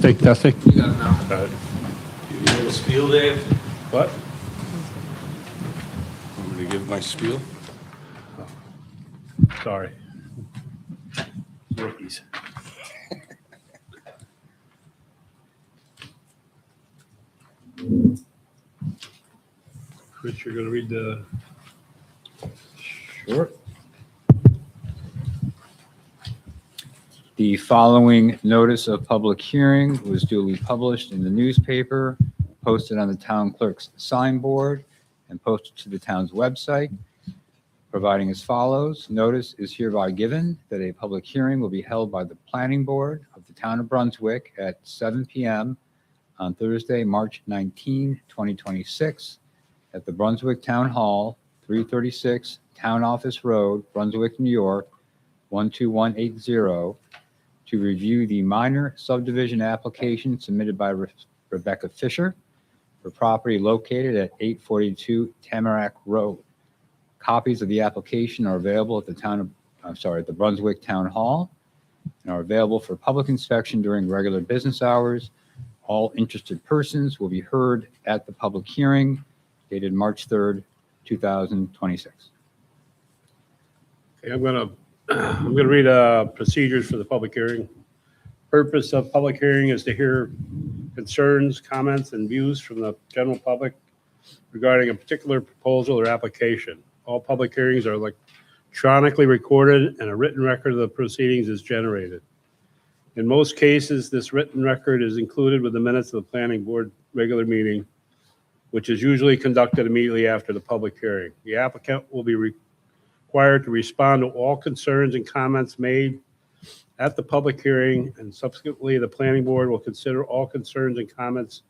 Testing. You got it now. Give you a little spiel, Dave? What? Want me to give my spiel? Sorry. Rookies. Chris, you're going to read the... Sure. The following notice of public hearing was duly published in the newspaper, posted on the town clerk's signboard, and posted to the town's website, providing as follows. Notice is hereby given that a public hearing will be held by the planning board of the town of Brunswick at 7 p.m. on Thursday, March 19, 2026, at the Brunswick Town Hall, 336 Town Office Road, Brunswick, New York, 12180, to review the minor subdivision application submitted by Rebecca Fisher for property located at 842 Tamarack Road. Copies of the application are available at the Brunswick Town Hall and are available for public inspection during regular business hours. All interested persons will be heard at the public hearing dated March 3rd, 2026. Okay, I'm going to read procedures for the public hearing. Purpose of public hearing is to hear concerns, comments, and views from the general public regarding a particular proposal or application. All public hearings are electronically recorded and a written record of the proceedings is generated. In most cases, this written record is included with the minutes of the planning board regular meeting, which is usually conducted immediately after the public hearing. The applicant will be required to respond to all concerns and comments made at the public hearing, and subsequently the planning board will consider all concerns and comments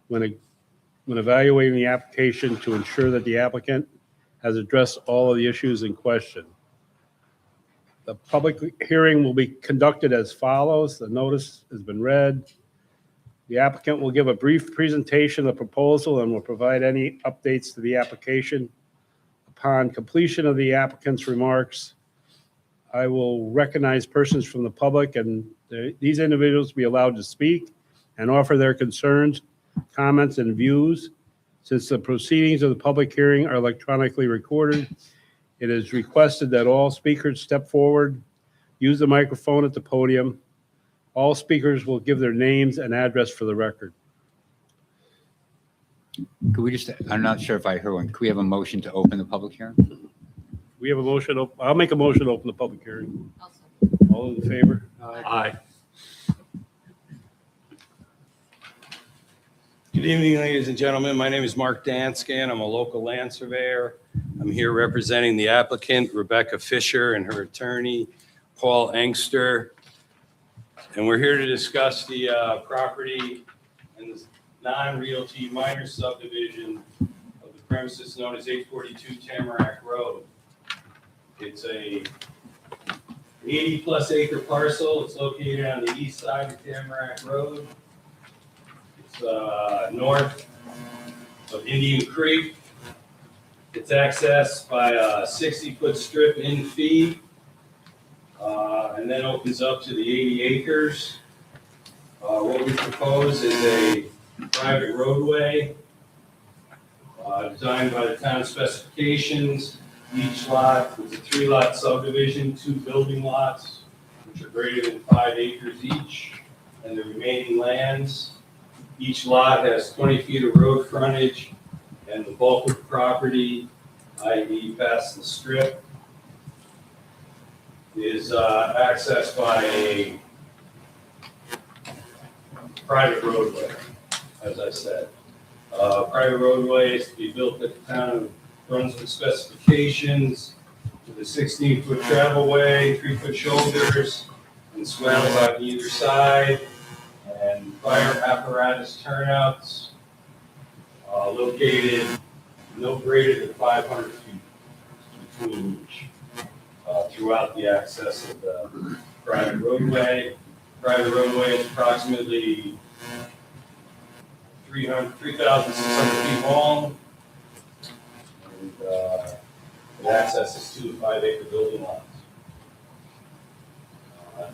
when evaluating the application to ensure that the applicant has addressed all of the issues in question. The public hearing will be conducted as follows. The notice has been read. The applicant will give a brief presentation of the proposal and will provide any updates to the application. Upon completion of the applicant's remarks, I will recognize persons from the public, and these individuals will be allowed to speak and offer their concerns, comments, and views. Since the proceedings of the public hearing are electronically recorded, it is requested that all speakers step forward, use the microphone at the podium. All speakers will give their names and address for the record. Could we just, I'm not sure if I heard one. Could we have a motion to open the public hearing? We have a motion. I'll make a motion to open the public hearing. All in favor? Aye. Good evening, ladies and gentlemen. My name is Mark Danskin. I'm a local land surveyor. I'm here representing the applicant, Rebecca Fisher, and her attorney, Paul Engster. And we're here to discuss the property and the non-realty minor subdivision of the premises known as 842 Tamarack Road. It's a 80-plus acre parcel. It's located on the east side of Tamarack Road. It's north of Indian Creek. It's accessed by a 60-foot strip in fee, and then opens up to the 80 acres. What we propose is a private roadway designed by the town specifications. Each lot is a 3-lot subdivision, 2 building lots, which are greater than 5 acres each, and the remaining lands. Each lot has 20 feet of road frontage, and the bulk of the property, i.e. past the strip, is accessed by a private roadway, as I said. Private roadway is to be built at the town of Brunswick specifications with a 16-foot travelway, 3-foot shoulders, and swales on either side, and fire apparatus turnouts located no greater than 500 feet between each throughout the access of the private roadway. Private roadway is approximately 3,600 feet long, and it accesses 2 5-acre building lots.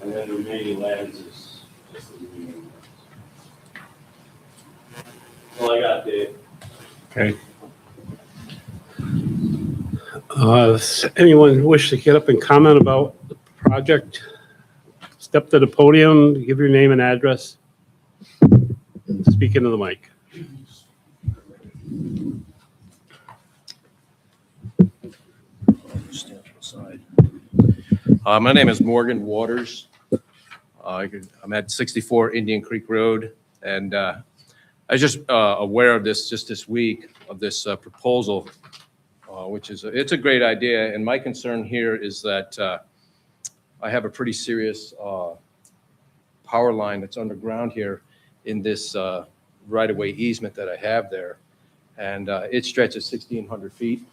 And then the remaining lands is just the remaining lands. all I got, Dave. Okay. Does anyone wish to get up and comment about the project? Step to the podium, give your name and address. And speak into the mic. My name is Morgan Waters. I'm at 64 Indian Creek Road, and I was just aware of this just this week, of this proposal, which is, it's a great idea, and my concern here is that I have a pretty serious power line that's underground here in this right-of-way easement that I have there, and it stretches 1,600 feet.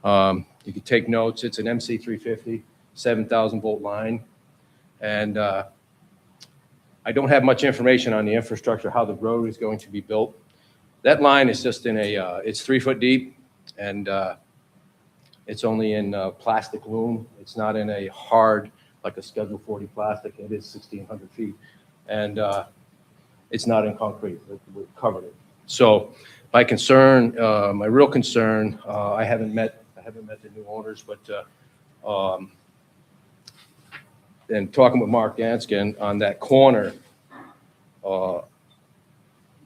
You can take notes. It's an MC 350, 7,000 volt line. And I don't have much information on the infrastructure, how the road is going to be built. That line is just in it's 3 foot deep, and it's only in plastic loom. It's not in a hard, like a Schedule 40 plastic. It is 1,600 feet. And it's not in concrete. We've covered it. So my concern, my real concern, I haven't met the new owners, but and talking with Mark Danskin on that corner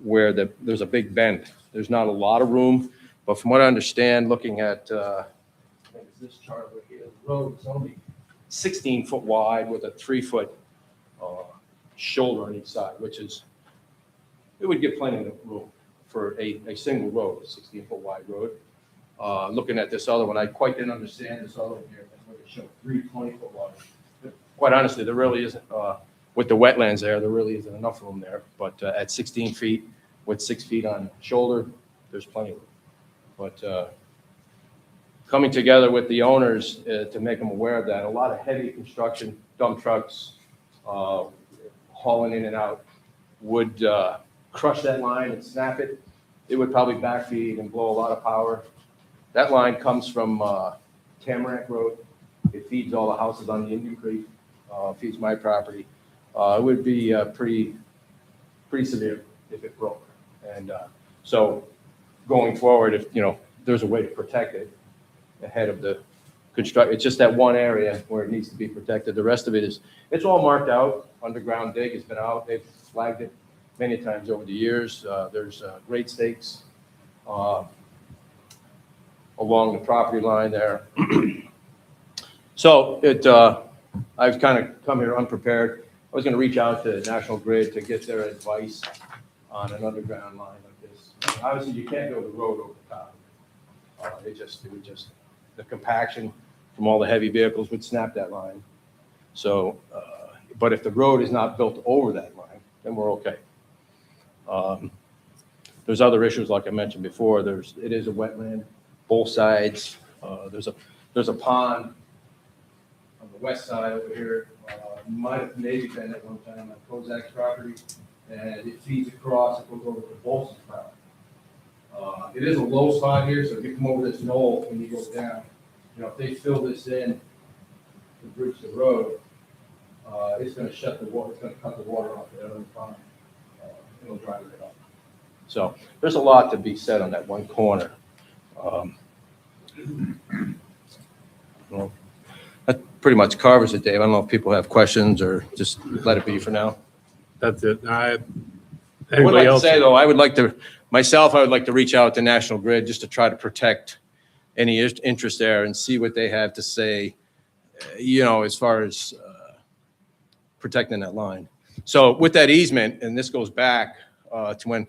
where there's a big bend. There's not a lot of room, but from what I understand, looking at I think it's this chart over here, the road is only 16 foot wide with a 3 foot shoulder on each side, which is, it would give plenty of room for a single road, a 16 foot wide road. Looking at this other one, I quite didn't understand this other one here. That's what it showed, 3 20-foot wide. But quite honestly, there really isn't, with the wetlands there really isn't enough room there. But at 16 feet with 6 feet on shoulder, there's plenty of room. But coming together with the owners to make them aware of that, a lot of heavy construction, dump trucks, hauling in and out would crush that line and snap it. It would probably backfeed and blow a lot of power. That line comes from Tamarack Road. It feeds all the houses on the Indian Creek, feeds my property. It would be pretty severe if it broke. And so going forward, if there's a way to protect it ahead of the construct, it's just that one area where it needs to be protected. The rest of it it's all marked out. Underground dig has been out. They've flagged it many times over the years. There's grade stakes along the property line there. So I've kind of come here unprepared. I was going to reach out to National Grid to get their advice on an underground line like this. Obviously, you can't go the road over the top. It would just the compaction from all the heavy vehicles would snap that line. So, but if the road is not built over that line, then we're okay. There's other issues like I mentioned before. It is a wetland, both sides. There's a pond on the west side over here. Might have maybe been at one time on Kozak's property, and it feeds across. It goes over to Bolson's property. It is a low spot here, so if you come over this knoll and you go down, if they fill this in to bridge the road, it's going to shut the water. It's going to cut the water off the other pond. It'll dry it up. So there's a lot to be said on that one corner. Well, that pretty much covers it, Dave. I don't know if people have questions or just let it be for now. That's it. I would Anybody like to else? say, though, I would like to reach out to National Grid just to try to protect any interest there and see what they have to say, as far as protecting that line. So with that easement, and this goes back to when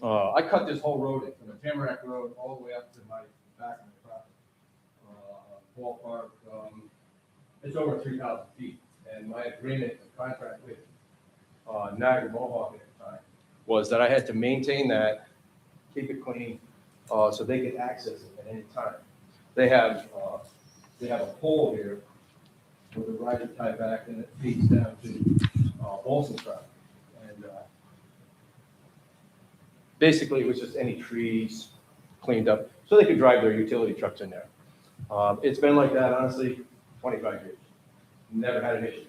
I cut this whole road in, from the Tamarack Road all the way up to my back of my property. Ballpark, it's over 3,000 feet. And my agreement and contract with Niagara Mohawk at the time was that I had to maintain that, keep it clean, so they could access it at any time. They have a pole here with a rider tie back, and it feeds down to Olson's property. And basically, it was just any trees cleaned up, so they could drive their utility trucks in there. It's been like that, honestly, 25 years. Never had an issue.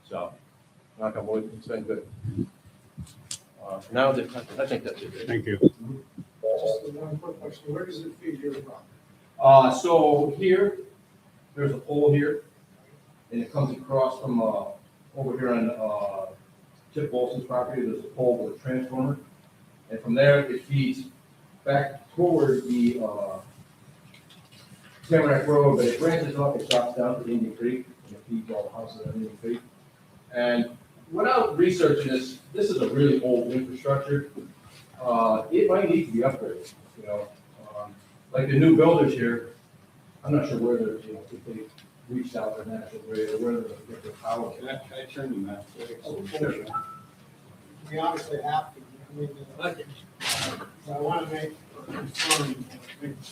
So, knock on wood, it's been good. Now, I think that's it. Thank you. Just one quick question, where does it feed your property? So here, there's a pole here, and it comes across from, over here on, Chip Bolson's property, there's a pole with a transformer. And from there, it feeds back toward the, Tamarack Road, but it branches off, it drops down to Indian Creek, and it feeds all the houses on Indian Creek. And without researching this, this is a really old infrastructure. It might need to be upgraded, you know. Like the new builders here, I'm not sure where they're, you know, if they reached out their national grid or where they're get their power. Can I turn the map? We obviously have to, I mean, I want to make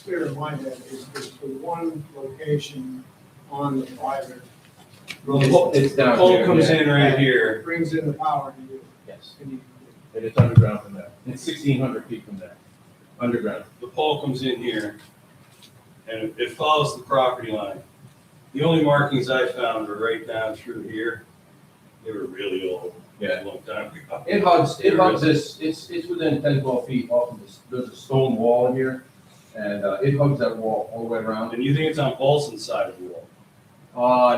clear in my head is the one location on the private road. It's down Pole here, comes yeah. in right here. Brings in the power to you. Yes, And you- and it's underground from there. It's 1,600 feet from there, underground. The pole comes in here, and it follows the property line. The only markings I found were right down through here. They were really old, Yeah. a long time ago. It hugs this, it's within 10, 12 feet off of this, there's a stone wall here, and it hugs that wall all the way around. And you think it's on Paulson's side of the wall?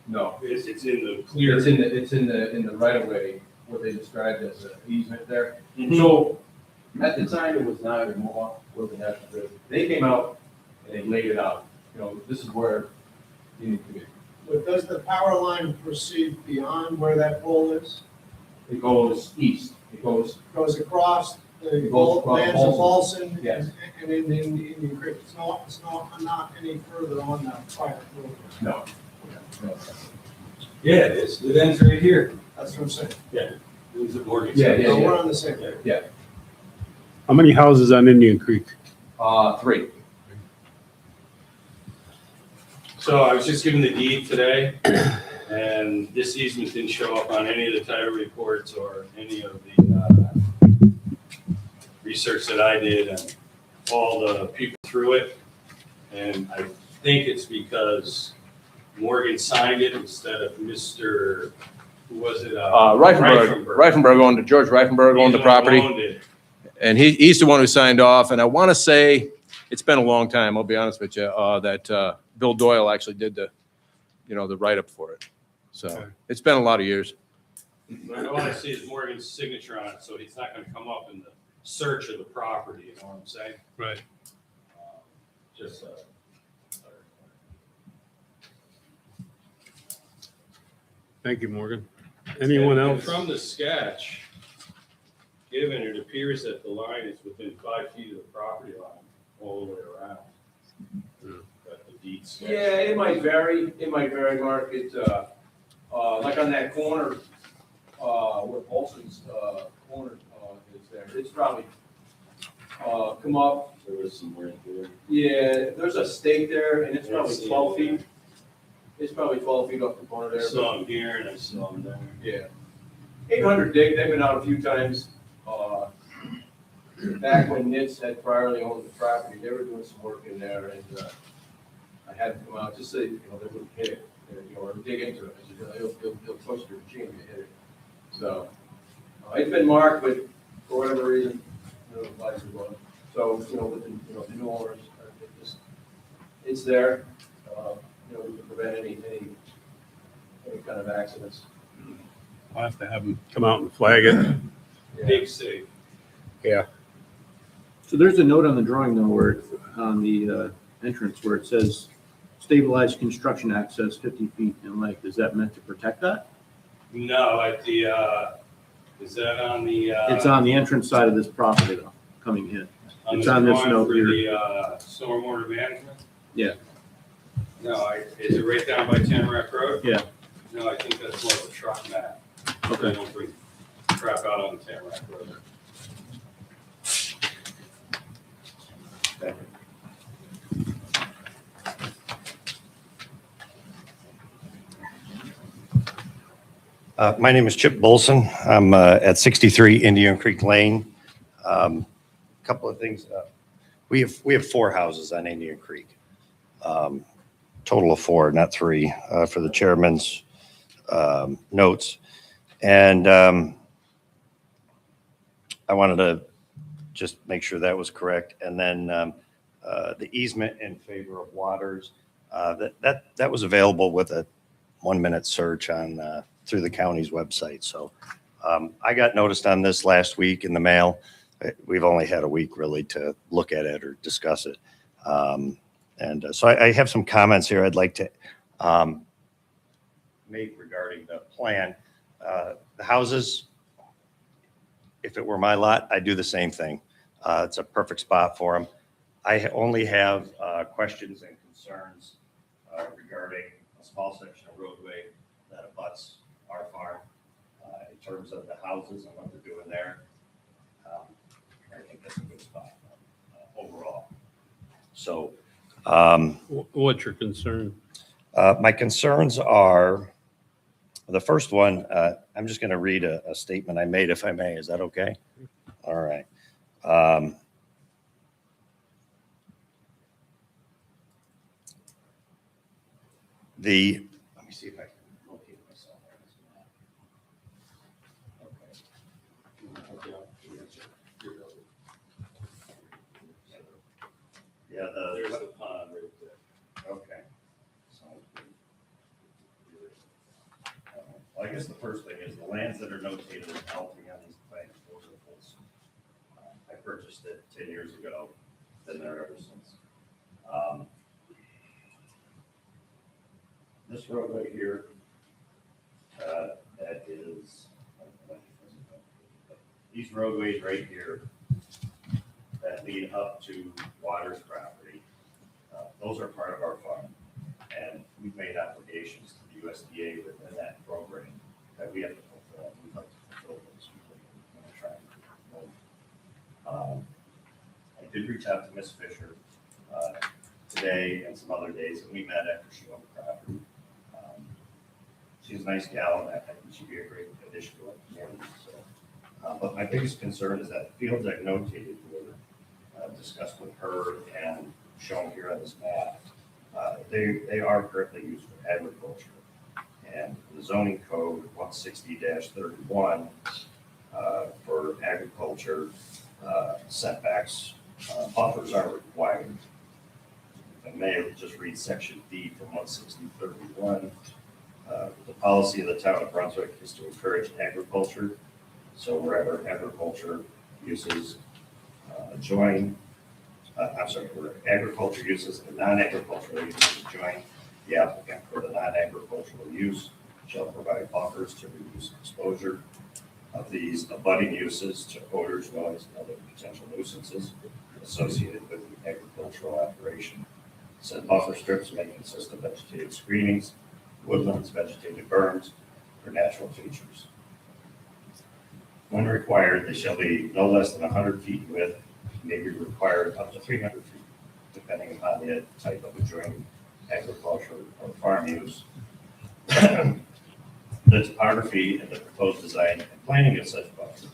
No. It's in the clear. It's in the right of way, what they described as an easement there. Mhm. So, at the time, it was not a Mohawk, was the National Grid. They came out and they laid it out, you know, this is where you need to be. But does the power line proceed beyond where that pole is? It goes east, it goes, Goes across the It goes across lands of Paulson? Yes. And in Indian Creek, it's not any further on that private road. no. Yeah, it is. It ends right here. That's what I'm saying. It was at Morgan. Yeah, So we're on the same. How many houses on Indian Creek? 3. So I was just given the deed today, and this easement didn't show up on any of the title reports or any of the research that I did, and all the people through it. And I think it's because Morgan signed it instead of Mr., who was it? Reifenberg owned it, George Reifenberg owned the He's one who property. owned it. And he's the one who signed off, and I want to say, it's been a long time, I'll be honest with you, that Bill Doyle actually did the write-up for it. So, Okay. it's been a lot of years. What I want to see is Morgan's signature on it, so he's not going to come up in the search of the property, you know what I'm saying? Right. Just, Thank you, Morgan. Anyone and else? from the sketch given, it appears that the line is within 5 feet of the property line all the way around. Yeah. Got the deed sketch. Yeah, it might vary, Mark, like on that corner, where Paulson's, corner, is there, it's probably, come up, There was some right there. yeah, there's a stake there, and it's Yeah, I probably see 12 it. feet. It's probably 12 feet off the corner I there. saw him here and I saw him there. Yeah. 800 dig, they've been out a few times. Back when Nitz had priorly owned the property, they were doing some work in there, and I had them come out, just say, they wouldn't hit it, or dig into it. I said, they'll push your machine to hit it. So, it's been marked, but for whatever reason, the lights are going. So, with the new owners, it's there, to prevent any kind of accidents. I'll have to have them come out and flag it. Big safe. Yeah. So there's a note on the drawing though, where, on the entrance, where it says stabilized construction access 50 feet in length. Is that meant to protect that? No, at the, is that on the? It's on the entrance side of this property though, coming in. It's the on this drawing note for here. the stormwater management? Yeah. No, is it right down by Tamarack Road? Yeah. No, I think that's more of a truck map. They Okay. don't bring crap out on the Tamarack Road. My name is Chip Bolson. I'm at 63 Indian Creek Lane. Couple of things. We have 4 houses on Indian Creek. Total of 4, not 3, for the chairman's notes. And I wanted to just make sure that was correct. And then the easement in favor of Waters, that was available with a 1-minute search on through the county's website. So I got noticed on this last week in the mail. We've only had a week really to look at it or discuss it. So I have some comments here I'd like to make regarding the plan. The houses, if it were my lot, I'd do the same thing. It's a perfect spot for them. I only have questions and concerns regarding a small section of roadway that abuts our farm in terms of the houses and what they're doing there. I think that's a good spot overall. So What's your concern? my concerns are, the first one, I'm just going to read a statement I made, if I may. Is that okay? All right. Let me see if I can locate myself on this map. Okay. Yeah, there's the pond right there. Okay. Sounds good. Well, I guess the first thing is the lands that are notated as Alpine on these plans, those are full. I purchased it 10 years ago, been there ever since. This road right here, that is, these roadways right here that lead up to Waters property, those are part of our farm. And we've made obligations to the USDA within that program that we have to fulfill. We'd like to fulfill those. We're going to try and fulfill. I did reach out to Ms. Fisher today and some other days, and we met after she owned the property. She's a nice gal, and I think she'd be a great addition to our community. So, but my biggest concern is that the fields I've notated were discussed with her and shown here on this map. They are currently used for agriculture, and the zoning code 160-31 for agriculture setbacks buffers are required. If I may just read section D from 160-31. The policy of the town of Brunswick is to encourage agriculture. So wherever agriculture uses where agriculture uses and non-agricultural uses join, the applicant for the non-agricultural use shall provide buffers to reduce exposure of these abutting uses to odors, noise, and other potential nuisances associated with the agricultural operation. Said buffer strips may consist of vegetated screenings, woodlands, vegetated berms, or natural features. When required, they shall be no less than 100 feet in width, may be required up to 300 feet, depending upon the type of adjoining agricultural or farm use. The topography and the proposed design and planning of such buffer.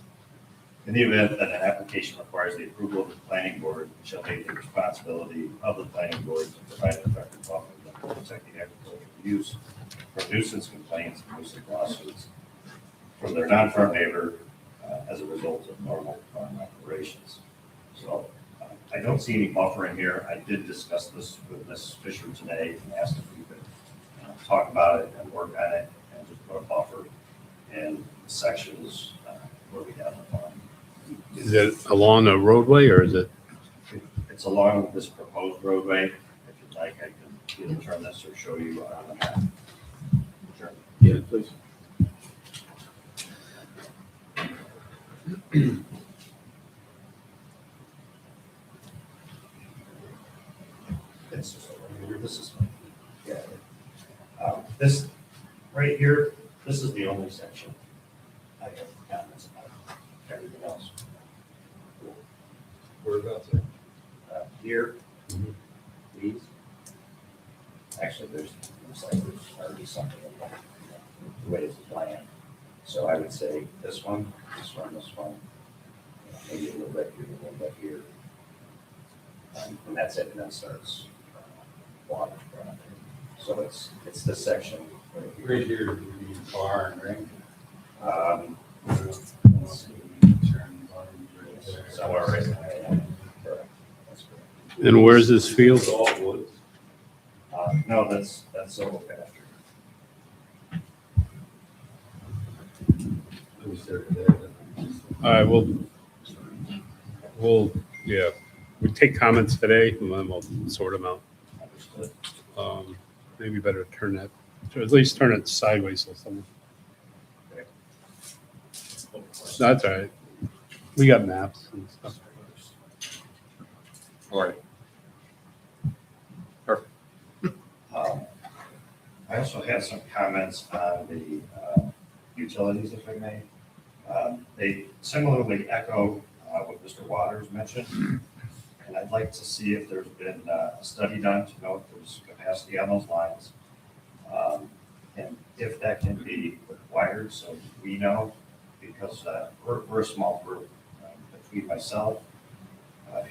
In the event that an application requires the approval of the planning board, it shall be the responsibility of the planning board to provide an effective buffer that will protect the agricultural use from nuisance complaints and nuisance lawsuits from their non-farm neighbor as a result of normal farm operations. So I don't see any buffer in here. I did discuss this with Ms. Fisher today and asked if we could talk about it and work on it and just put a buffer in sections where we have the farm. Is it along the roadway or is it? It's along this proposed roadway. If you'd like, I can either turn this or show you on the map. Sure. Yeah, please. This is, yeah. This right here, this is the only section I have comments about. Everything else. Whereabouts? Here, these. Actually, there's already something in the way it's planned. So I would say this one, maybe a little bit here, a little bit here. And that's it, and then starts water. So it's this section right here. Right here would be barn, right? Let's see. Turn barn. somewhere right now. Correct. That's correct. And where's this field? No, that's Silver Pasture. All right, yeah, we take comments today and then we'll sort them out. Understood. Maybe better turn that, or at least turn it sideways so someone, that's all right. We got maps and stuff. All right. I also had some comments on the utilities, if I may. They similarly echo what Mr. Waters mentioned. And I'd like to see if there's been a study done to know if there's capacity on those lines. And if that can be required, so we know, because we're a small group, between myself,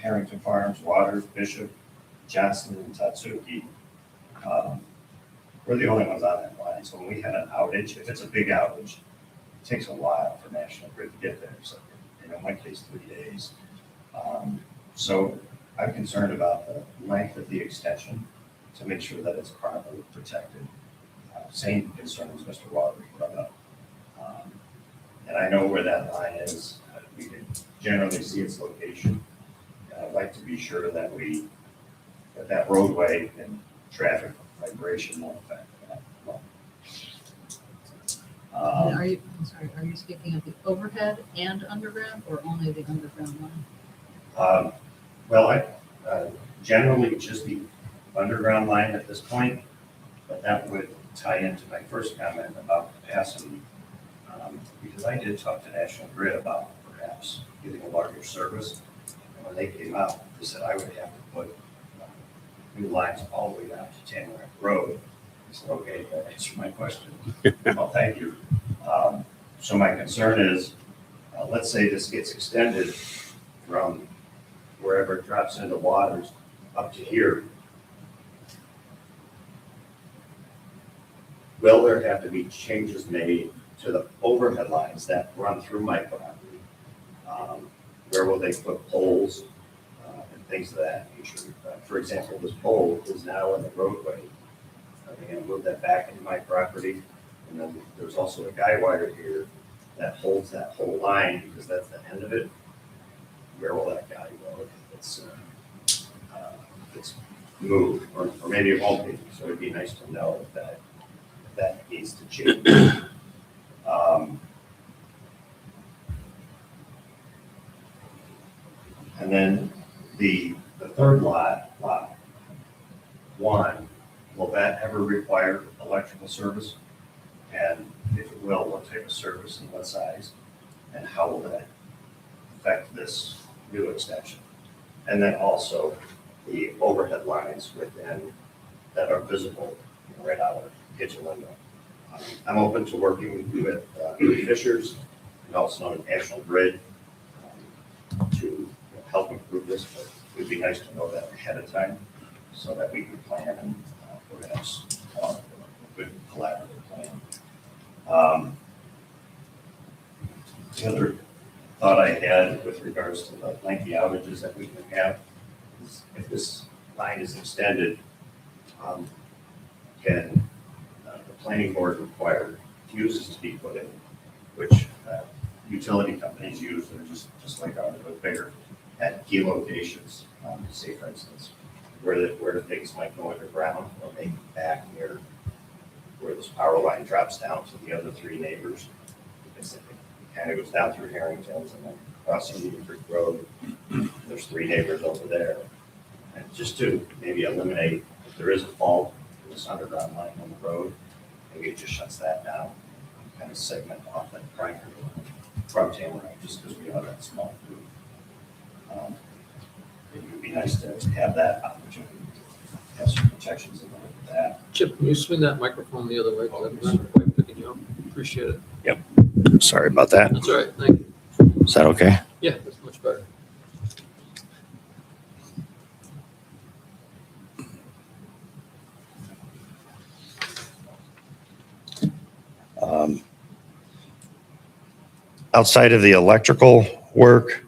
Harrington Farms, Waters, Bishop, Johnson, and Tatsuki. We're the only ones on that line. So when we had an outage, if it's a big outage, it takes a while for National Grid to get there. So, in my case, 3 days. So I'm concerned about the length of the extension to make sure that it's properly protected. Same concerns Mr. Waters brought up. And I know where that line is. We can generally see its location. And I'd like to be sure that that roadway and traffic vibration won't affect that. And are you, I'm sorry, are you speaking of the overhead and underground or only the underground line? Well, I generally just the underground line at this point, but that would tie into my first comment about capacity. Because I did talk to National Grid about perhaps getting a larger service. And when they came out, they said I would have to put new lines all the way down to Tamarack Road. I said, okay, that answered my question. Well, thank you. So my concern is, let's say this gets extended from wherever it drops into Waters up to here. Will there have to be changes made to the overhead lines that run through my property? Where will they put poles and things of that nature? For example, this pole is now in the roadway. Are they going to move that back into my property? And then there's also a guy wire here that holds that whole line because that's the end of it. Where will that guy go if it's moved, or maybe it won't be? So it'd be nice to know if that needs to change. And then the third lot 1, will that ever require electrical service? And if it will, what type of service and what size? And how will that affect this new extension? And then also the overhead lines within that are visible right out of the kitchen window. I'm open to working with Fishers and also National Grid to help improve this, but it would be nice to know that ahead of time so that we can plan and perhaps a good collaborative plan. The other thought I had with regards to the lengthy outages that we can have is if this line is extended, can the planning board require fuses to be put in, which utility companies use, they're just like ours, but bigger, at key locations, say for instance, where the things might go underground or maybe back near where this power line drops down to the other 3 neighbors. Because it kind of goes down through Harrington's and then crossing Indian Creek Road. There's 3 neighbors over there. And just to maybe eliminate, if there is a fault in this underground line on the road, maybe it just shuts that down, kind of segment off that primary line from Tamarack, just because we are that small group. It would be nice to have that opportunity, to have some protections in that. Chip, can you swing that microphone the other way? 'Cause I'm not quite picking you up. Appreciate it. Sorry about that. That's all right. Thank you. Is that okay? Yeah, that's much better. Outside of the electrical work,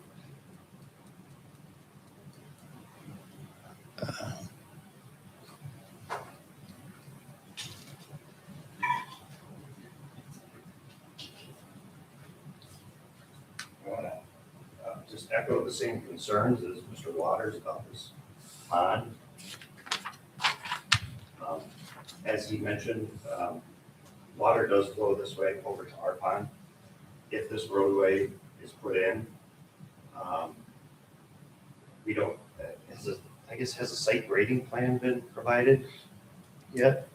echo the same concerns as Mr. Waters about this pond. As he mentioned, water does flow this way over to our pond. If this roadway is put in, we don't, has a site grading plan been provided yet?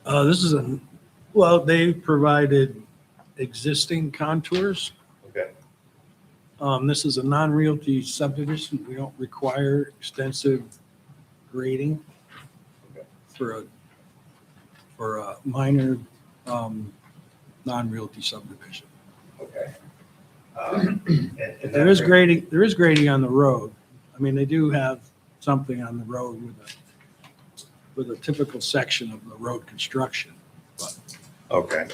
They provided existing contours. Okay, This is a non-realty subdivision. We don't require extensive grading Okay. for a minor non-realty subdivision. okay. And There is grading on the road. I mean, they do have something on the road with a typical section of the road construction. Okay.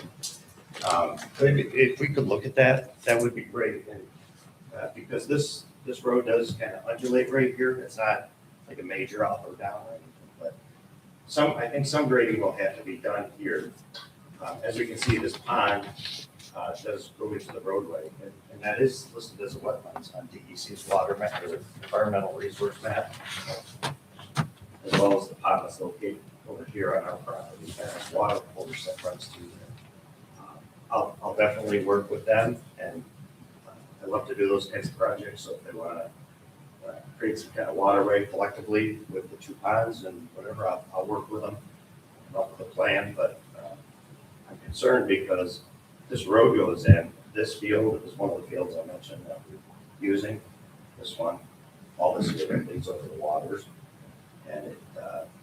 Maybe if we could look at that, that would be great. And, because this road does kind of undulate right here. It's not like a major up or down or anything, but I think some grading will have to be done here. As we can see, this pond does go into the roadway, and that is listed as a wetlands on DEC's water map, or environmental resource map, as well as the pond that's located over here on our property, and water course that runs through there. I'll definitely work with them, and I love to do those types of projects, so if they want to create some kind of waterway collectively with the two ponds and whatever, I'll work with them, come up with a plan, but I'm concerned because this road goes in, this field is one of the fields I mentioned that we're using, this one, all this here leads over the waters. And it,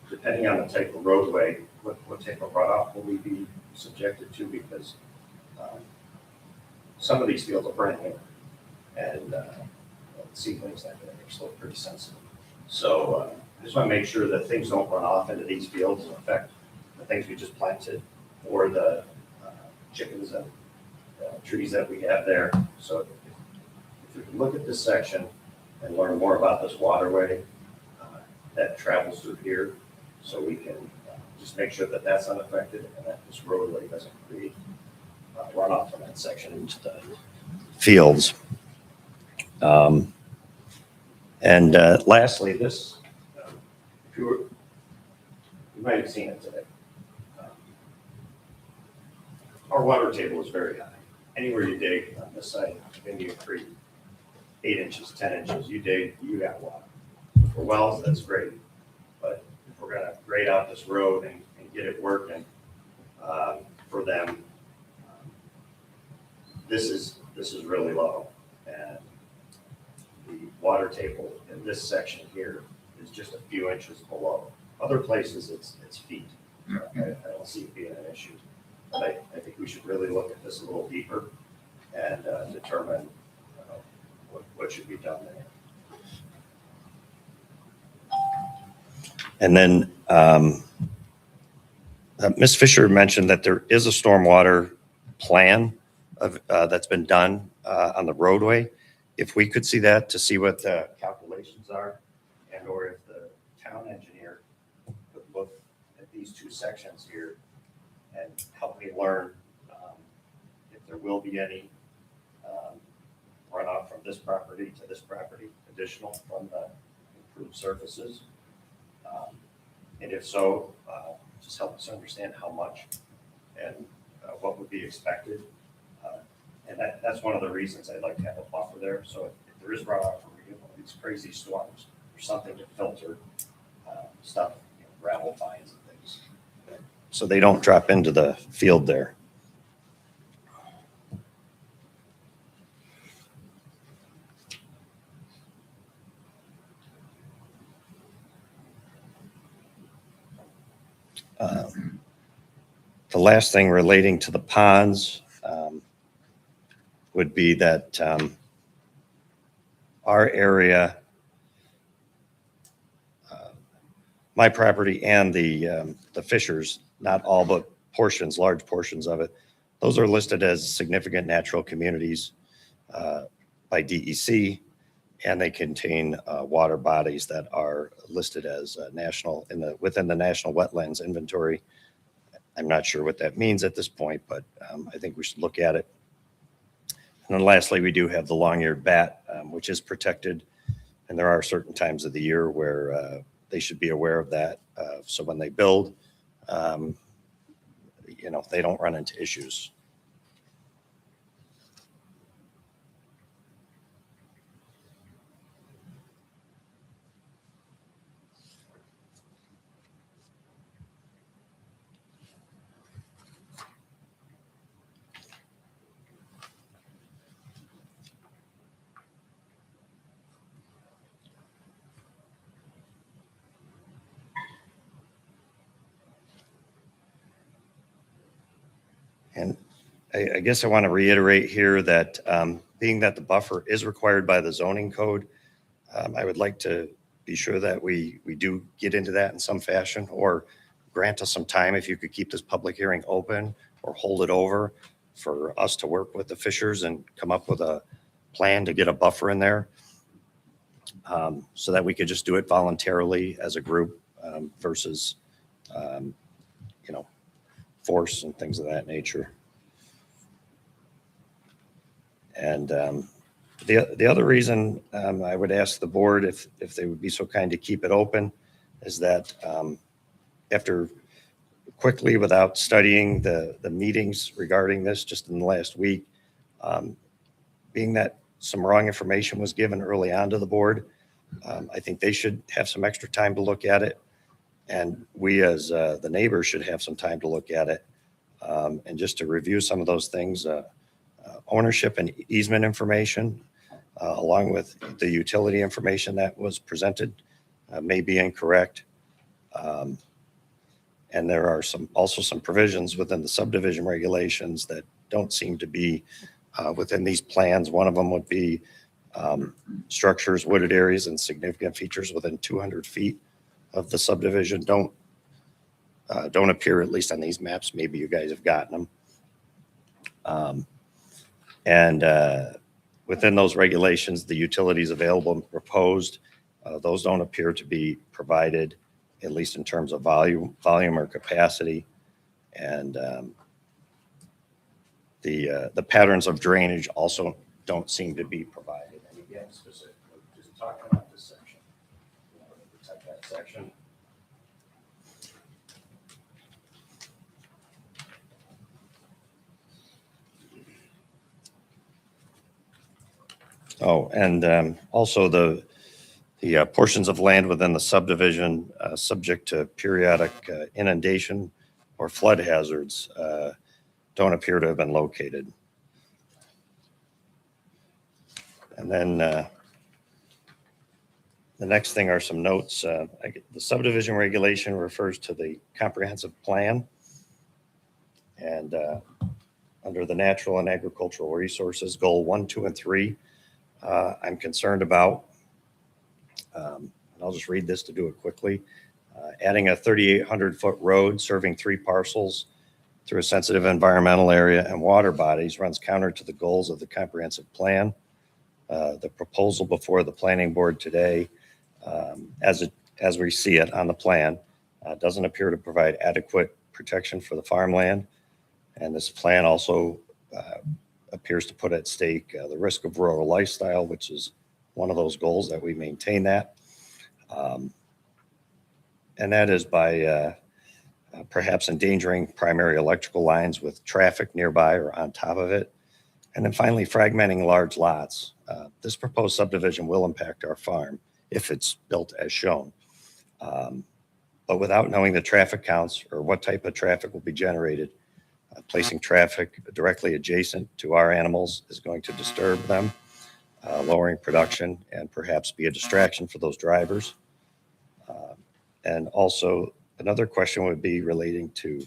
depending on the type of roadway, what type of runoff will we be subjected to? Because some of these fields are brand new, and seedlings like that are still pretty sensitive. So I just want to make sure that things don't run off into these fields and affect the things we just planted or the chickens and trees that we have there. So if we can look at this section and learn more about this waterway that travels through here, so we can just make sure that that's unaffected and that this roadway doesn't create runoff from that section into the fields. And lastly, this, if you might have seen it today. Our water table is very high. Anywhere you dig on this side of Indian Creek, 8 inches, 10 inches, you dig, you got water. For wells, that's great. But if we're gonna grade out this road and get it working for them, this is really low. And the water table in this section here is just a few inches below. Other places, it's feet. I don't see it being an issue. But I think we should really look at this a little deeper and determine what should be done there. And then Ms. Fisher mentioned that there is a stormwater plan that's been done on the roadway. If we could see that to see what the calculations are, and or if the town engineer could look at these two sections here and help me learn if there will be any runoff from this property to this property, additional from the improved surfaces. And if so, just help us understand how much and what would be expected. And that's one of the reasons I'd like to have a buffer there. So if there is runoff from these crazy storms, there's something to filter stuff, gravel fines and things, so they don't drop into the field there. The last thing relating to the ponds would be that our area, my property and the Fishers, not all but portions, large portions of it, those are listed as significant natural communities by DEC, and they contain water bodies that are listed as national within the National Wetlands Inventory. I'm not sure what that means at this point, but I think we should look at it. And then lastly, we do have the long-eared bat, which is protected. And there are certain times of the year where they should be aware of that. So when they build, they don't run into issues. And I guess I want to reiterate here that being that the buffer is required by the zoning code, I would like to be sure that we do get into that in some fashion, or grant us some time if you could keep this public hearing open or hold it over for us to work with the Fishers and come up with a plan to get a buffer in there, so that we could just do it voluntarily as a group versus, force and things of that nature. And the other reason I would ask the board if they would be so kind to keep it open is that after quickly, without studying the meetings regarding this just in the last week, being that some wrong information was given early on to the board, I think they should have some extra time to look at it. And we as the neighbors should have some time to look at it, and just to review some of those things, ownership and easement information, along with the utility information that was presented, may be incorrect. And there are also some provisions within the subdivision regulations that don't seem to be within these plans. One of them would be structures, wooded areas, and significant features within 200 feet of the subdivision don't appear, at least on these maps. Maybe you guys have gotten them. And within those regulations, the utilities available and proposed, those don't appear to be provided, at least in terms of volume or capacity. And the patterns of drainage also don't seem to be provided. And again, specifically, just talking about this section, protect that section. Oh, and also the portions of land within the subdivision subject to periodic inundation or flood hazards don't appear to have been located. And then the next thing are some notes. The subdivision regulation refers to the comprehensive plan. And under the natural and agricultural resources, goal 1, 2, and 3, I'm concerned about, and I'll just read this to do it quickly, adding a 3,800-foot road serving 3 parcels through a sensitive environmental area and water bodies runs counter to the goals of the comprehensive plan. The proposal before the planning board today, as we see it on the plan, doesn't appear to provide adequate protection for the farmland. And this plan also appears to put at stake the risk of rural lifestyle, which is one of those goals that we maintain that. And that is by perhaps endangering primary electrical lines with traffic nearby or on top of it. And then finally, fragmenting large lots. This proposed subdivision will impact our farm if it's built as shown. But without knowing the traffic counts or what type of traffic will be generated, placing traffic directly adjacent to our animals is going to disturb them, lowering production and perhaps be a distraction for those drivers. And also another question would be relating to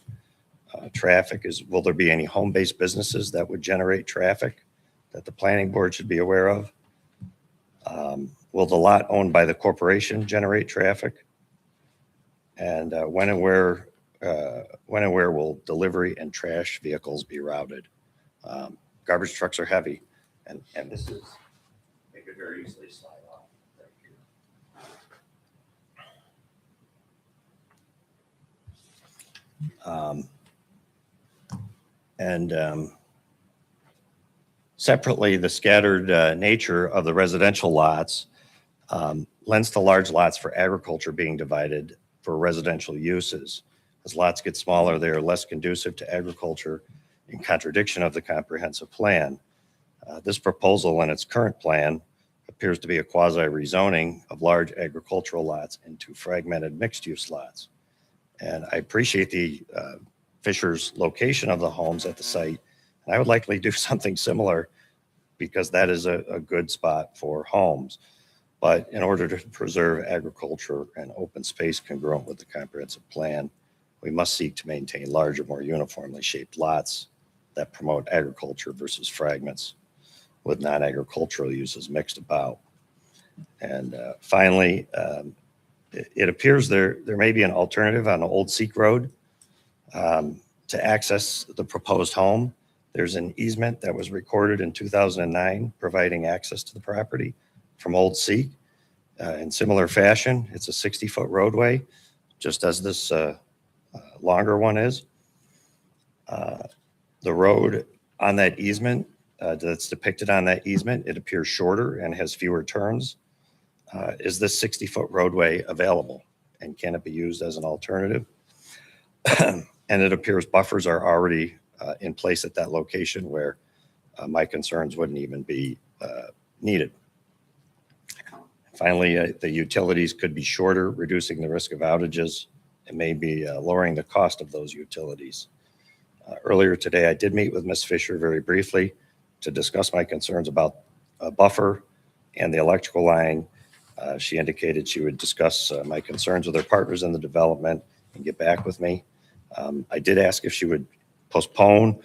traffic is, will there be any home-based businesses that would generate traffic that the planning board should be aware of? Will the lot owned by the corporation generate traffic? And when and where will delivery and trash vehicles be routed? Garbage trucks are heavy, and this is, they could very easily slide off right here. Separately, the scattered nature of the residential lots lends to large lots for agriculture being divided for residential uses. As lots get smaller, they are less conducive to agriculture, in contradiction of the comprehensive plan. This proposal in its current plan appears to be a quasi-rezoning of large agricultural lots into fragmented mixed-use lots. And I appreciate the Fisher's location of the homes at the site. And I would likely do something similar because that is a good spot for homes. But in order to preserve agriculture and open space congruent with the comprehensive plan, we must seek to maintain larger, more uniformly shaped lots that promote agriculture versus fragments with non-agricultural uses mixed about. And finally, it appears there may be an alternative on Old Seek Road to access the proposed home. There's an easement that was recorded in 2009 providing access to the property from Old Seek. In similar fashion, it's a 60-foot roadway, just as this longer one is. The road on that easement that's depicted on that easement, it appears shorter and has fewer turns. Is this 60-foot roadway available, and can it be used as an alternative? And it appears buffers are already in place at that location where my concerns wouldn't even be needed. Finally, the utilities could be shorter, reducing the risk of outages and maybe lowering the cost of those utilities. Earlier today, I did meet with Ms. Fisher very briefly to discuss my concerns about a buffer and the electrical line. She indicated she would discuss my concerns with her partners in the development and get back with me. I did ask if she would postpone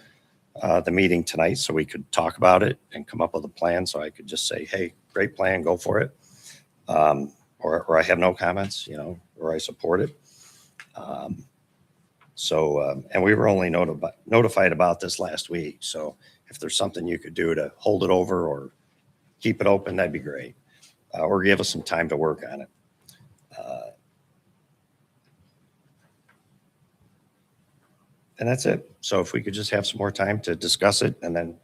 the meeting tonight so we could talk about it and come up with a plan, so I could just say, hey, great plan, go for it. Or I have no comments, or I support it. And we were only notified about this last week. So if there's something you could do to hold it over or keep it open, that'd be great. Or give us some time to work on it. And that's it. So if we could just have some more time to discuss it and then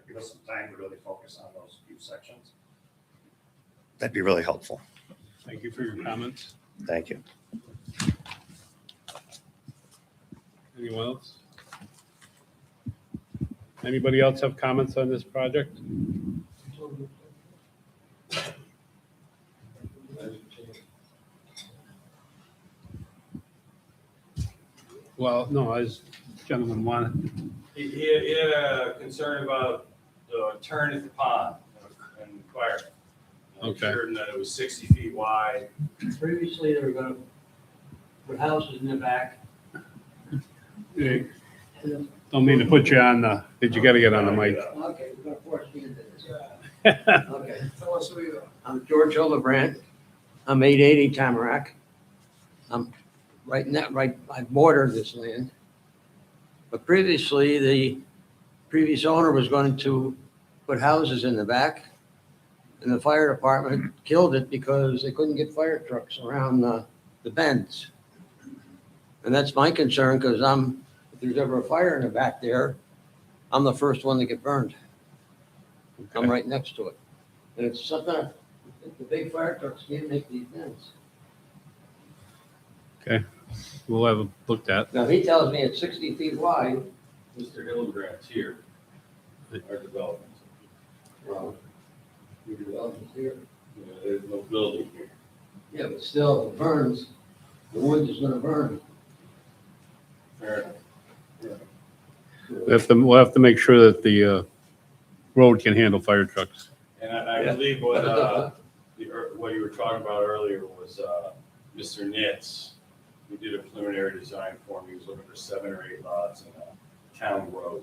give us some time to really focus on those few sections, that'd be really helpful. Thank you for your comments. Thank you. Anyone else? Anybody else have comments on this project? Well, no, as gentleman wanted. He had a concern about the turn at the pond and inquired. I Okay. assured him that it was 60 feet wide. Previously, they were gonna put houses in the back. Hey, don't mean to put you on the, you gotta get on the mic. Okay, we're gonna force me into this. Okay. Tell us who you are. I'm George Hildebrandt. I'm 880 Tamarack. I'm I border this land. But previously, the previous owner was going to put houses in the back. And the fire department killed it because they couldn't get fire trucks around the bends. And that's my concern, because if there's ever a fire in the back there, I'm the first one to get burned. I'm right next to it. And it's something, the big fire trucks can't make these bends. Okay, we'll have it looked at. Now, he tells me it's 60 feet wide. Mr. Hildebrandt's here, our development. Well, your development's here. There's no building here. Yeah, but still, if it burns, the wood is gonna burn. Fair enough. We'll have to make sure that the road can handle fire trucks. And I believe what you were talking about earlier was Mr. Nitz. We did a preliminary design for him. He was looking for 7 or 8 lots in a town road.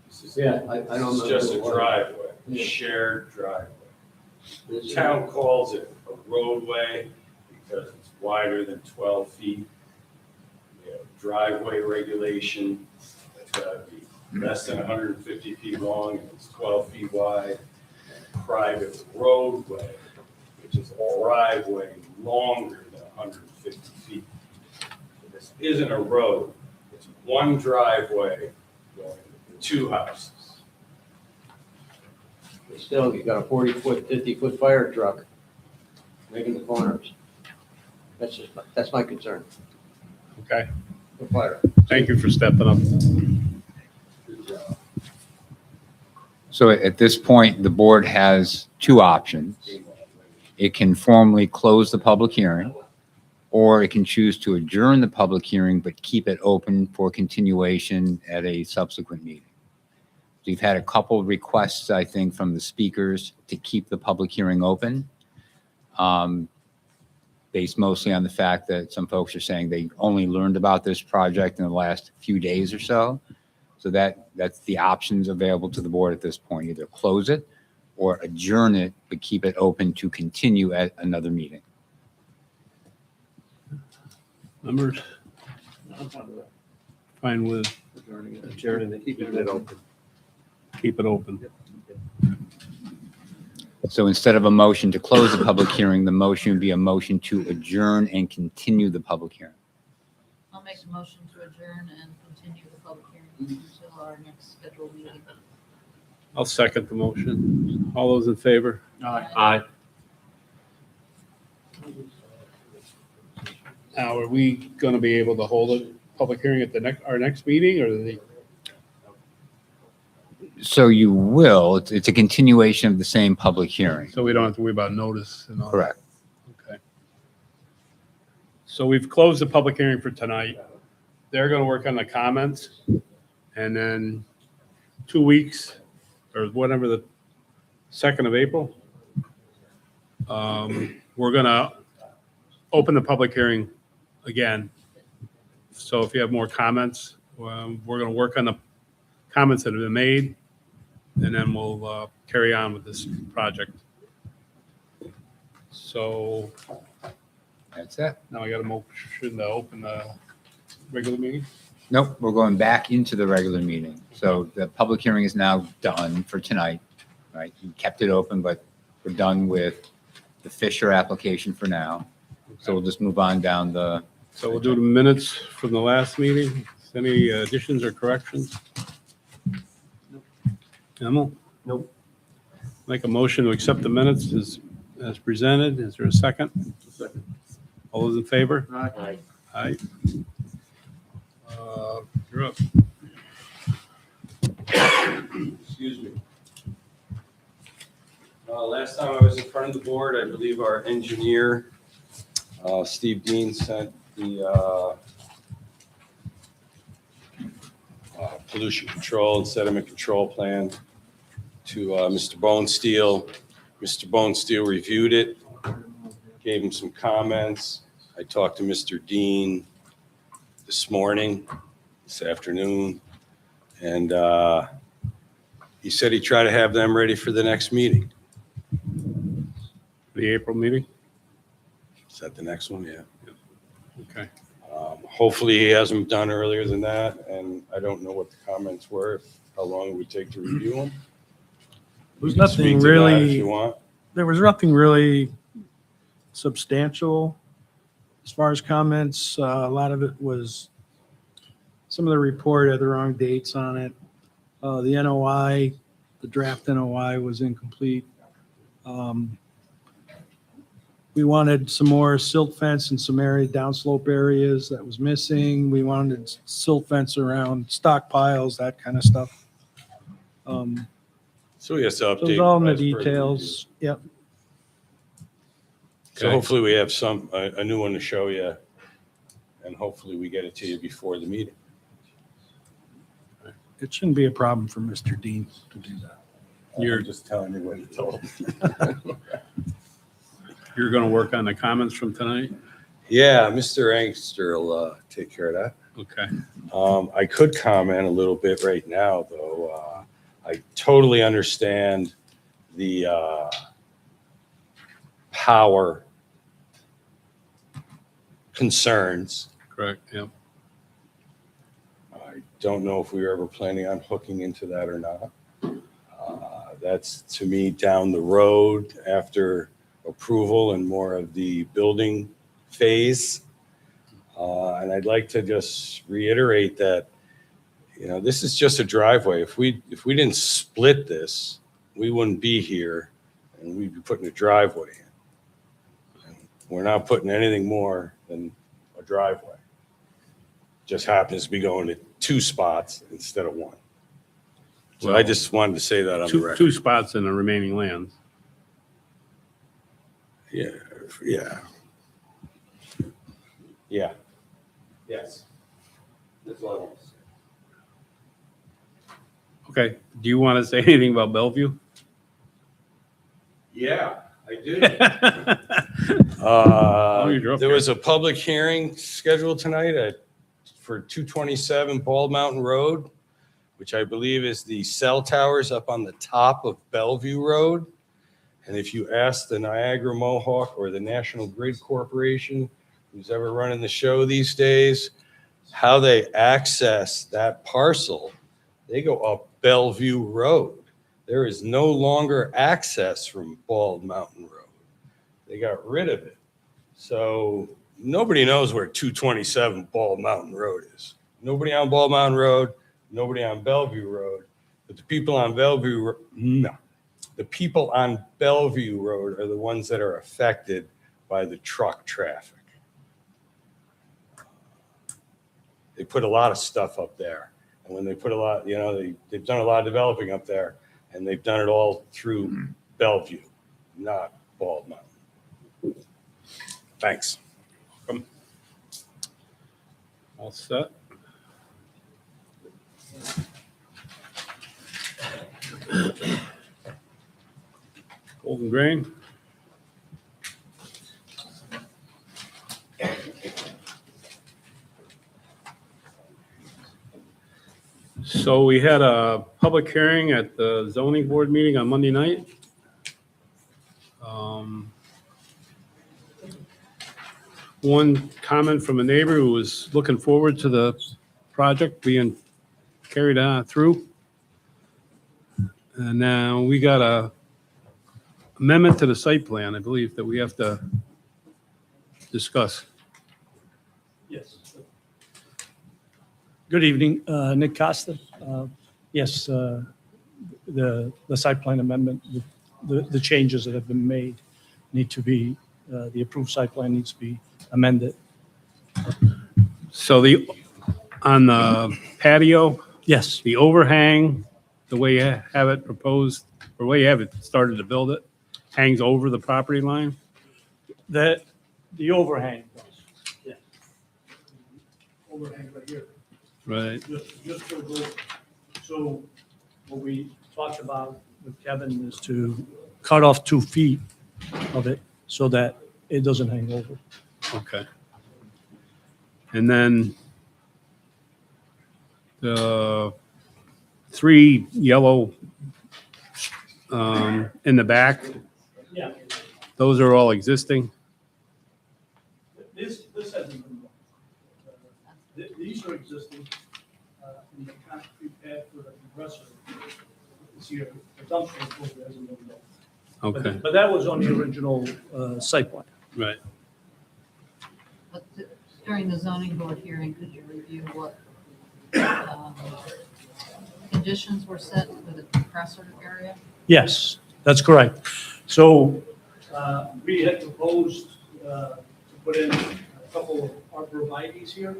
This is Yeah, I don't know. This is just a what- driveway, Yeah. shared driveway. This is- Town calls it a roadway because it's wider than 12 feet. We have driveway regulation, that's gotta be less than 150 feet long, and it's 12 feet wide. Private roadway, which is a driveway longer than 150 feet. So this isn't a road, it's one driveway going to 2 houses. But still, you got a 40-foot, 50-foot fire truck making the corners. That's my concern, Okay, the fire. thank you for stepping up. So at this point, the board has two options. It can formally close the public hearing, or it can choose to adjourn the public hearing, but keep it open for continuation at a subsequent meeting. We've had a couple of requests, I think, from the speakers to keep the public hearing open, based mostly on the fact that some folks are saying they only learned about this project in the last few days or so. So that's the options available to the board at this point, either close it or adjourn it, but keep it open to continue at another meeting. Members? Fine with Adjourn and keeping it open. keep it open. So instead of a motion to close the public hearing, the motion would be a motion to adjourn and continue the public hearing. I'll make a motion to adjourn and continue the public hearing until our next scheduled meeting. I'll second the motion. All those in favor? Aye. Now, are we going to be able to hold a public hearing at our next meeting, or So you will, it's a continuation of the same public hearing. so we don't have to worry about notice and all? Correct. Okay. So we've closed the public hearing for tonight. They're going to work on the comments, and then 2 weeks, or whatever, the 2nd of April, we're going to open the public hearing again. So if you have more comments, we're going to work on the comments that have been made, and then we'll carry on with this project. So That's it. now I got a motion to open the regular meeting. Nope, we're going back into the regular meeting. So the public hearing is now done for tonight, right? You kept it open, but we're done with the Fisher application for now. So we'll just move on down the, So we'll do the minutes from the last meeting. Any additions or corrections? Emil? Nope. Make a motion to accept the minutes as presented. Is there a second? Second. All those in favor? Aye. Aye. You're up. Excuse me. Last time I was in front of the board, I believe our engineer, Steve Dean, sent the pollution control and sediment control plan to Mr. Bonesteel. Mr. Bonesteel reviewed it, gave him some comments. I talked to Mr. Dean this afternoon, and he said he'd try to have them ready for the next meeting. The April meeting? Is that the next one? Yeah. Okay. Hopefully he has them done earlier than that, and I don't know what the comments were, how long it would take to review them. There's You can speak nothing to that If really, you want. there was nothing really substantial as far as comments. A lot of it was, some of the report had the wrong dates on it. The NOI, the draft NOI was incomplete. We wanted some more silt fence in some downslope areas that was missing. We wanted silt fence around stockpiles, that kind of stuff. So he has to So it's update. all in the as per review. details. Yep. So hopefully we have a new one to show you, and hopefully we get it to you before the meeting. It shouldn't be a problem for Mr. Dean to do that. You're- I'm just telling you what he told me. You're going to work on the comments from tonight? Yeah, Mr. Angster will take care of that. Okay. I could comment a little bit right now, though. I totally understand the power concerns. Correct, yep. I don't know if we were ever planning on hooking into that or not. That's, to me, down the road after approval and more of the building phase. And I'd like to just reiterate that, this is just a driveway. If we didn't split this we wouldn't be here and we'd be putting a driveway in. And we're not putting anything more than a driveway. Just happens to be going to 2 spots instead of 1. So I just wanted to say that on the Two record. spots in the remaining lands. Yeah, yeah. Yeah. Yes. That's all I want to say. Okay, do you want to say anything about Bellevue? Yeah, I do. Oh, you drove There here. was a public hearing scheduled tonight for 227 Bald Mountain Road, which I believe is the cell towers up on the top of Bellevue Road. And if you ask the Niagara Mohawk or the National Grid Corporation, who's ever running the show these days, how they access that parcel, they go up Bellevue Road. There is no longer access from Bald Mountain Road. They got rid of it. So nobody knows where 227 Bald Mountain Road is. Nobody on Bald Mountain Road, nobody on Bellevue Road. But the people on Bellevue, no. The people on Bellevue Road are the ones that are affected by the truck traffic. They put a lot of stuff up there. And when they put a lot, they've done a lot of developing up there, and they've done it all through Bellevue, not Bald Mountain. Thanks. All set? Golden Grain? So we had a public hearing at the zoning board meeting on Monday night. One comment from a neighbor who was looking forward to the project being carried on through. And now we got a amendment to the site plan, I believe, that we have to discuss. Yes. Good evening, Nick Costa. Yes, the site plan amendment, the changes that have been made need to be, the approved site plan needs to be amended. So on the patio, Yes, the overhang, the way you have it proposed, or the way you have it started to build it, hangs over the property line? the overhang does, yeah. Overhang right here. Right. Just for the, so what we talked about with Kevin is to cut off 2 feet of it so that it doesn't hang over. Okay. And then the 3 yellow in the back, Yeah, those are all existing? this hasn't been done. These are existing, in the concrete pad for the compressor. This here, the dumpster enclosure hasn't been done. Okay, But that was on the original site plan. right. But during the zoning board hearing, could you review what conditions were set for the compressor area? Yes, that's correct. So we had proposed to put in a couple of arborvitaes here.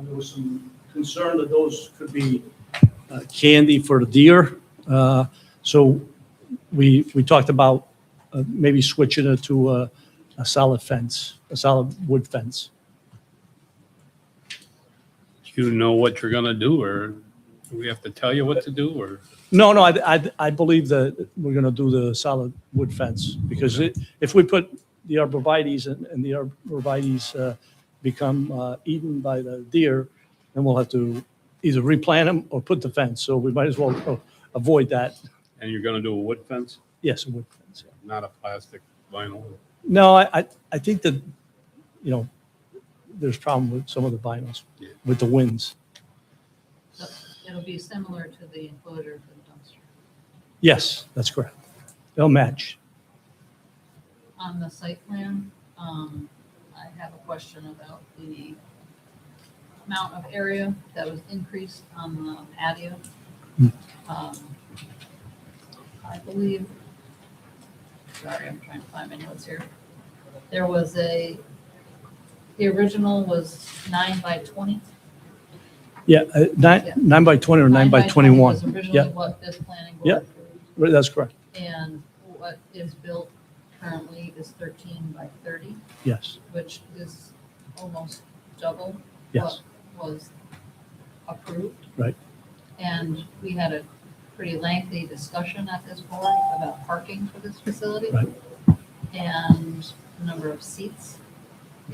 There was some concern that those could be candy for the deer. So we talked about maybe switching it to a solid fence, a solid wood fence. Do you know what you're gonna do, or do we have to tell you what to do, or? No, I believe that we're going to do the solid wood fence because if we put the arborvitaes and the arborvitaes become eaten by the deer, then we'll have to either replant them or put the fence. So we might as well avoid that. And you're gonna do a wood fence, Yes, a wood fence. Yeah. not a plastic vinyl? No, I think that, there's problem with some of the vinyls Yeah. with the winds. So it'll be similar to the enclosure for the dumpster. Yes, that's correct. They'll match. On the site plan, I have a question about the amount of area that was increased on the patio. I believe, sorry, I'm trying to find my notes here. There was the original was 9 by 20. Yeah, 9 by 20 or 9 by 21. Was originally Yeah, what this planning Yeah. board approved. that's correct. And what is built currently is 13 by 30, Yes, which is almost double yes, what was approved. Right. And we had a pretty lengthy discussion at this board about parking for this facility. Right. And the number of seats.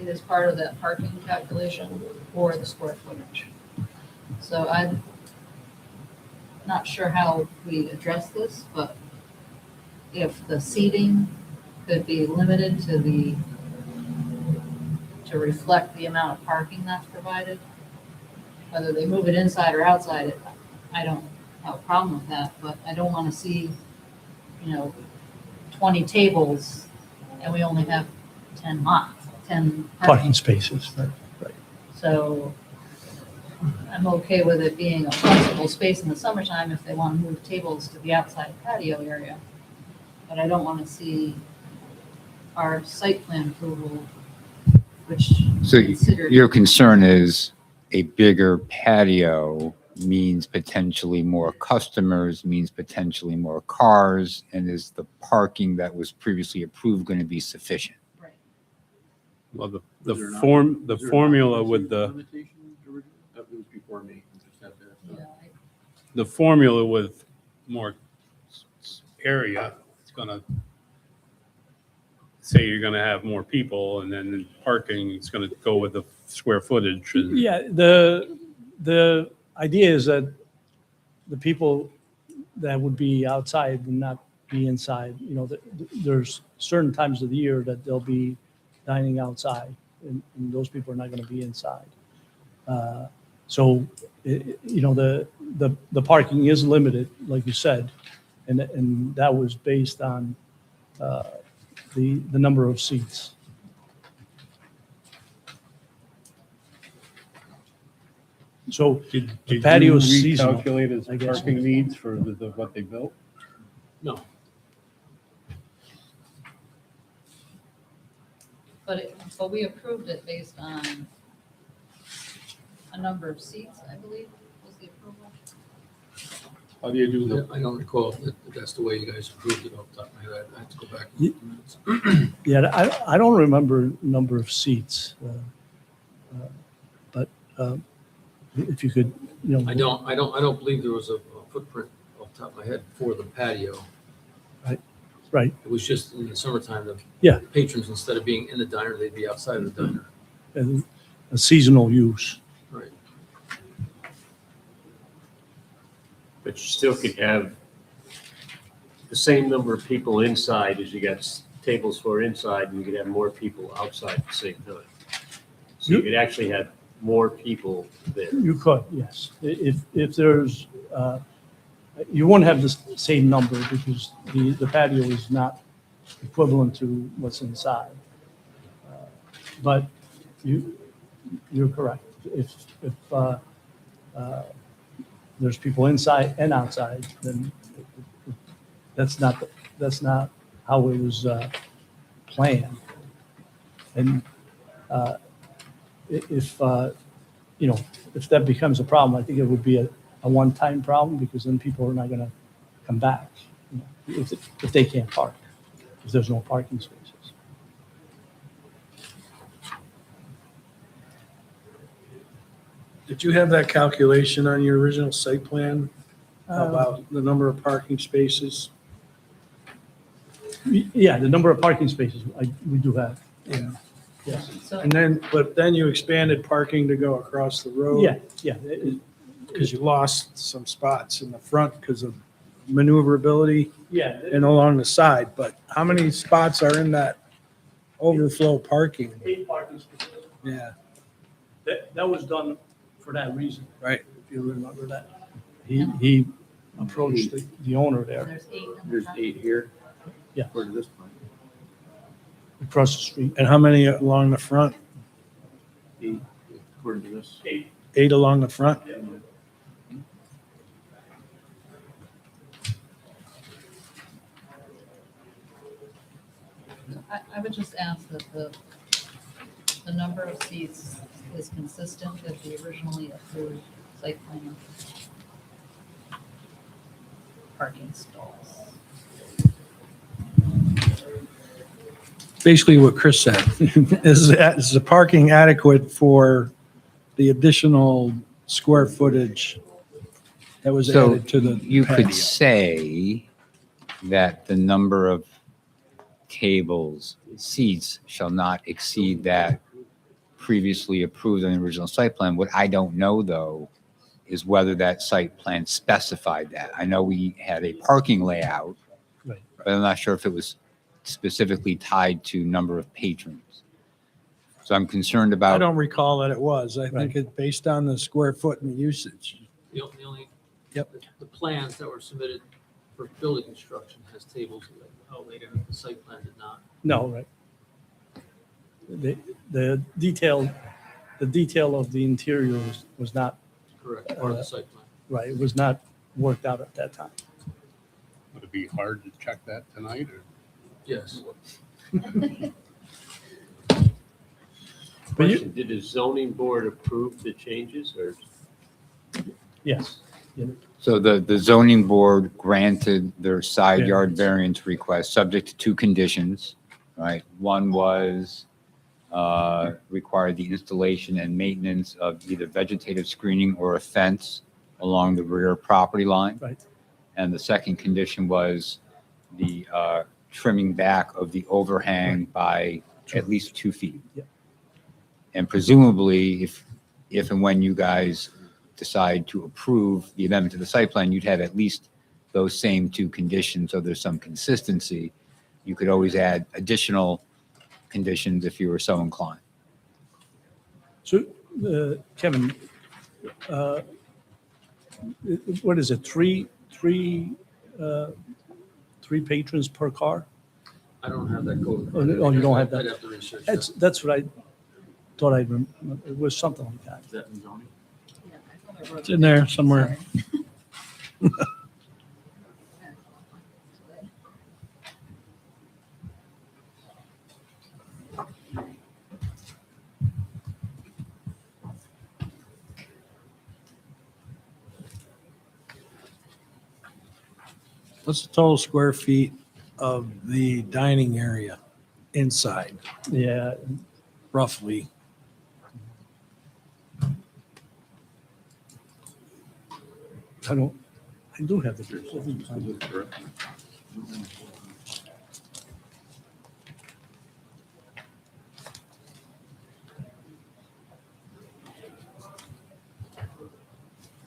It is part of that parking calculation for the square footage. So I'm not sure how we address this, but if the seating could be limited to reflect the amount of parking that's provided, whether they move it inside or outside, I don't have a problem with that, but I don't want to see, 20 tables and we only have 10 parking parking. spaces. Right. So I'm okay with it being a flexible space in the summertime if they want to move tables to the outside patio area. But I don't want to see our site plan approval, which So considered. your concern is a bigger patio means potentially more customers, means potentially more cars, and is the parking that was previously approved going to be sufficient? Right. Well, Was the there not- form, the Was there an formula occupancy with the, limitation originally? That was before me. I just had that. Yeah, the formula with more area, it's gonna say you're gonna have more people, and then parking, it's gonna go with the square footage. And Yeah, the idea is that the people that would be outside would not be inside. There's certain times of the year that they'll be dining outside, and those people are not going to be inside. So, the parking is limited, like you said, and that was based on the number of seats. So did patio you is seasonal, recalculate his I guess. parking needs for what they built? No. but we approved it based on a number of seats, I believe, was the approval. How do you do the, I don't recall if that's the way you guys approved it off the top of my head. I have to go back and look at the minutes. Yeah, I don't remember number of seats. But if you could, I don't believe there was a footprint off the top of my head for the patio. right, It was just in the summertime, the Yeah. patrons, instead of being in the diner, they'd be outside of the diner. and a seasonal use. Right. But you still could have the same number of people inside as you got tables for inside, and you could have more people outside at the same time. So you could actually have more people there. You could, yes. If there's, you wouldn't have the same number because the patio is not equivalent to what's inside. But you're correct. If there's people inside and outside, then that's not how it was planned. And if that becomes a problem, I think it would be a one-time problem because then people are not going to come back if they can't park, if there's no parking spaces. Did you have that calculation on your original site plan about the number of parking spaces? Yeah, the number of parking spaces, we do have. Yeah. Yes. So And then you expanded parking to go across the road? Yeah. Because you lost some spots in the front because of maneuverability Yeah. and along the side. But how many spots are in that overflow parking? 8 parking spaces. Yeah, That was done for that reason. right. If you remember that. He approached the owner there there's 8 in the There's front. 8 here. Yeah. According to this plan. across the street. And how many along the front? 8, according to this. 8 along the front? I would just ask that the number of seats is consistent with the originally approved site plan. Parking stalls. Basically what Chris said, is the parking adequate for the additional square footage that was So added to the you patio? could say that the number of tables, seats shall not exceed that previously approved on the original site plan. What I don't know, though, is whether that site plan specified that. I know we had a parking layout, Right. but I'm not sure if it was specifically tied to number of patrons. So I'm concerned I about, don't recall that it was. I think Right. it's based on the square foot and the usage. The only. Yep. The plans that were submitted for building construction has tables laid out. The site plan did not. No, right. The detail of the interior was not, Correct. Part of the site plan. right, it was not worked out at that time. Would it be hard to check that tonight or? Yes. But you- Question, did the zoning board approve the changes or? Yes. so the zoning board granted their side Yeah. yard variance request, subject to two conditions, right? One was required the installation and maintenance of either vegetative screening or a fence along the rear property line. Right. And the second condition was the trimming back of the overhang by at least 2 feet. Yep. And presumably, if and when you guys decide to approve the amendment to the site plan, you'd have at least those same two conditions, so there's some consistency. You could always add additional conditions if you were so inclined. So, Kevin, what is it, three patrons per car? I don't have that code. Oh, you don't have that? I'd have to research that. That's what I thought I remember. It was something like that. Is that in zoning? Yeah, I thought I wrote It's in there somewhere. Sorry. What's the total square feet of the dining area inside, Yeah, roughly? I do have the.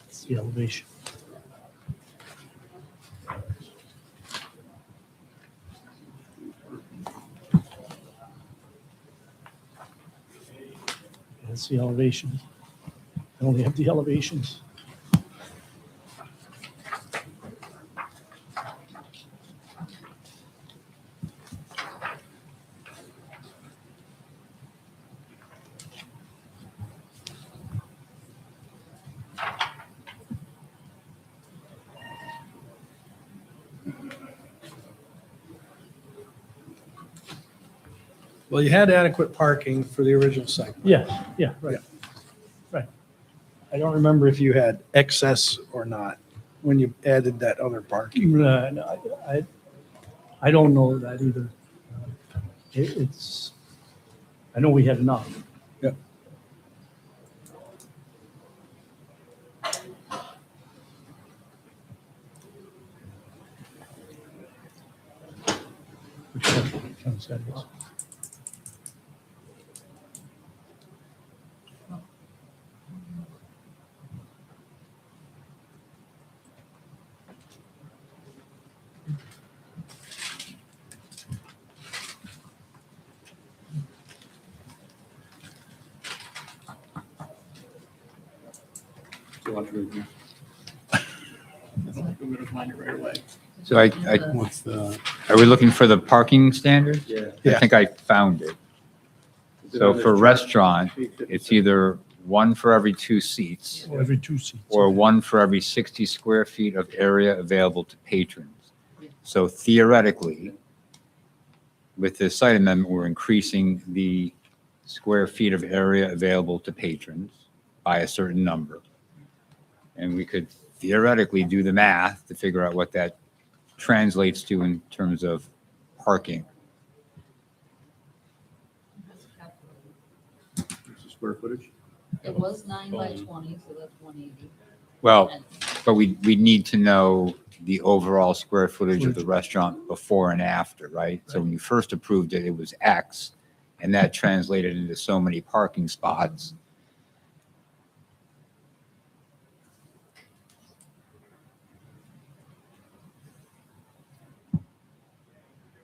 It's the elevation. That's the elevation. I only have the elevations. Well, you had adequate parking for the original site. Yeah, right. I don't remember if you had excess or not when you added that other parking. No, I don't know that either. It's, I know we had enough. Yep. Which one said this? So I, What's the? are we looking for the parking standard? Yeah. I Yeah. think I found it. So for restaurant, it's either one for every 2 seats Every 2 seats. or one for every 60 square feet of area available to patrons. So theoretically, with this site amendment, we're increasing the square feet of area available to patrons by a certain number. And we could theoretically do the math to figure out what that translates to in terms of parking. What's the square footage? It was 9 by 20, so that's 180. Well, but we need to know the overall square footage of the restaurant before and after, right? So when you first approved it, it was X, and that translated into so many parking spots.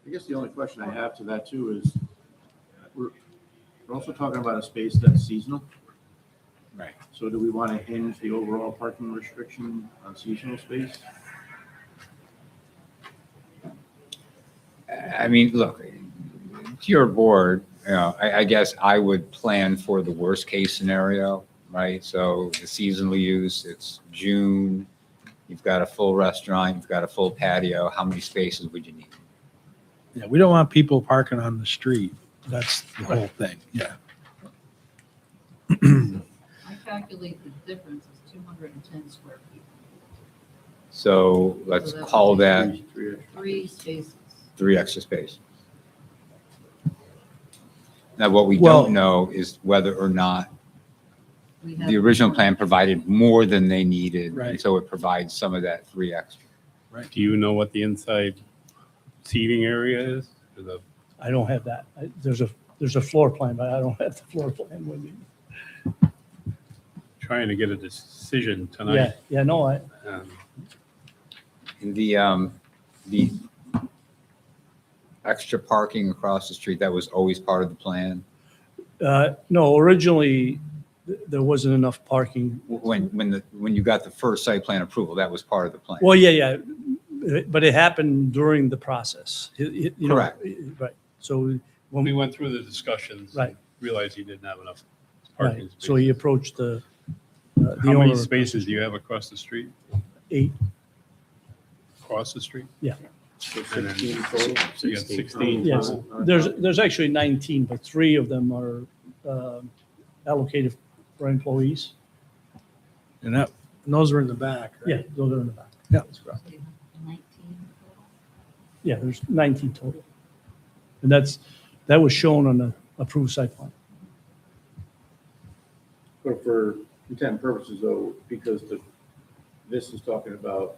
I guess the only question I have to that too is, we're also talking about a space that's seasonal. Right. So do we want to hinge the overall parking restriction on seasonal space? I mean, look, to your board, you know, I guess I would plan for the worst case scenario, right? So the seasonal use, it's June, you've got a full restaurant, you've got a full patio, how many spaces would you need? Yeah, we don't want people parking on the street. That's the whole thing, yeah. I calculate the difference is 210 square feet. So let's So that call would be that Three spaces. 3 extra spaces. Now, what we Well- don't know is whether or not We have the original plan provided more than they needed. And Right. so it provides some of that 3 extra. Do you know what the inside seating area is? Or the- I don't have that. There's a floor plan, but I don't have the floor plan with me. Trying to get a decision Yeah, tonight. yeah, no, And the extra parking across the street, that was always part of the plan? no, originally, there wasn't enough parking. When you got the first site plan approval, that was part of the plan? Well, yeah, but it happened during the process. You know, Correct. Right, so, When we went through the discussions, Right. realized he didn't have enough right, parking so he spaces. approached the How many owner. spaces do you have across the street? 8, Across the street? yeah. So And then- 16 total? So you got 16 Yes, total? there's actually 19, but 3 of them are allocated for employees. And those are in the back, right? Yeah, those are in the back. Yeah. That's correct. 19 total. Yeah, there's 19 total. And that was shown on the approved site plan. But for intent purposes though, because this is talking about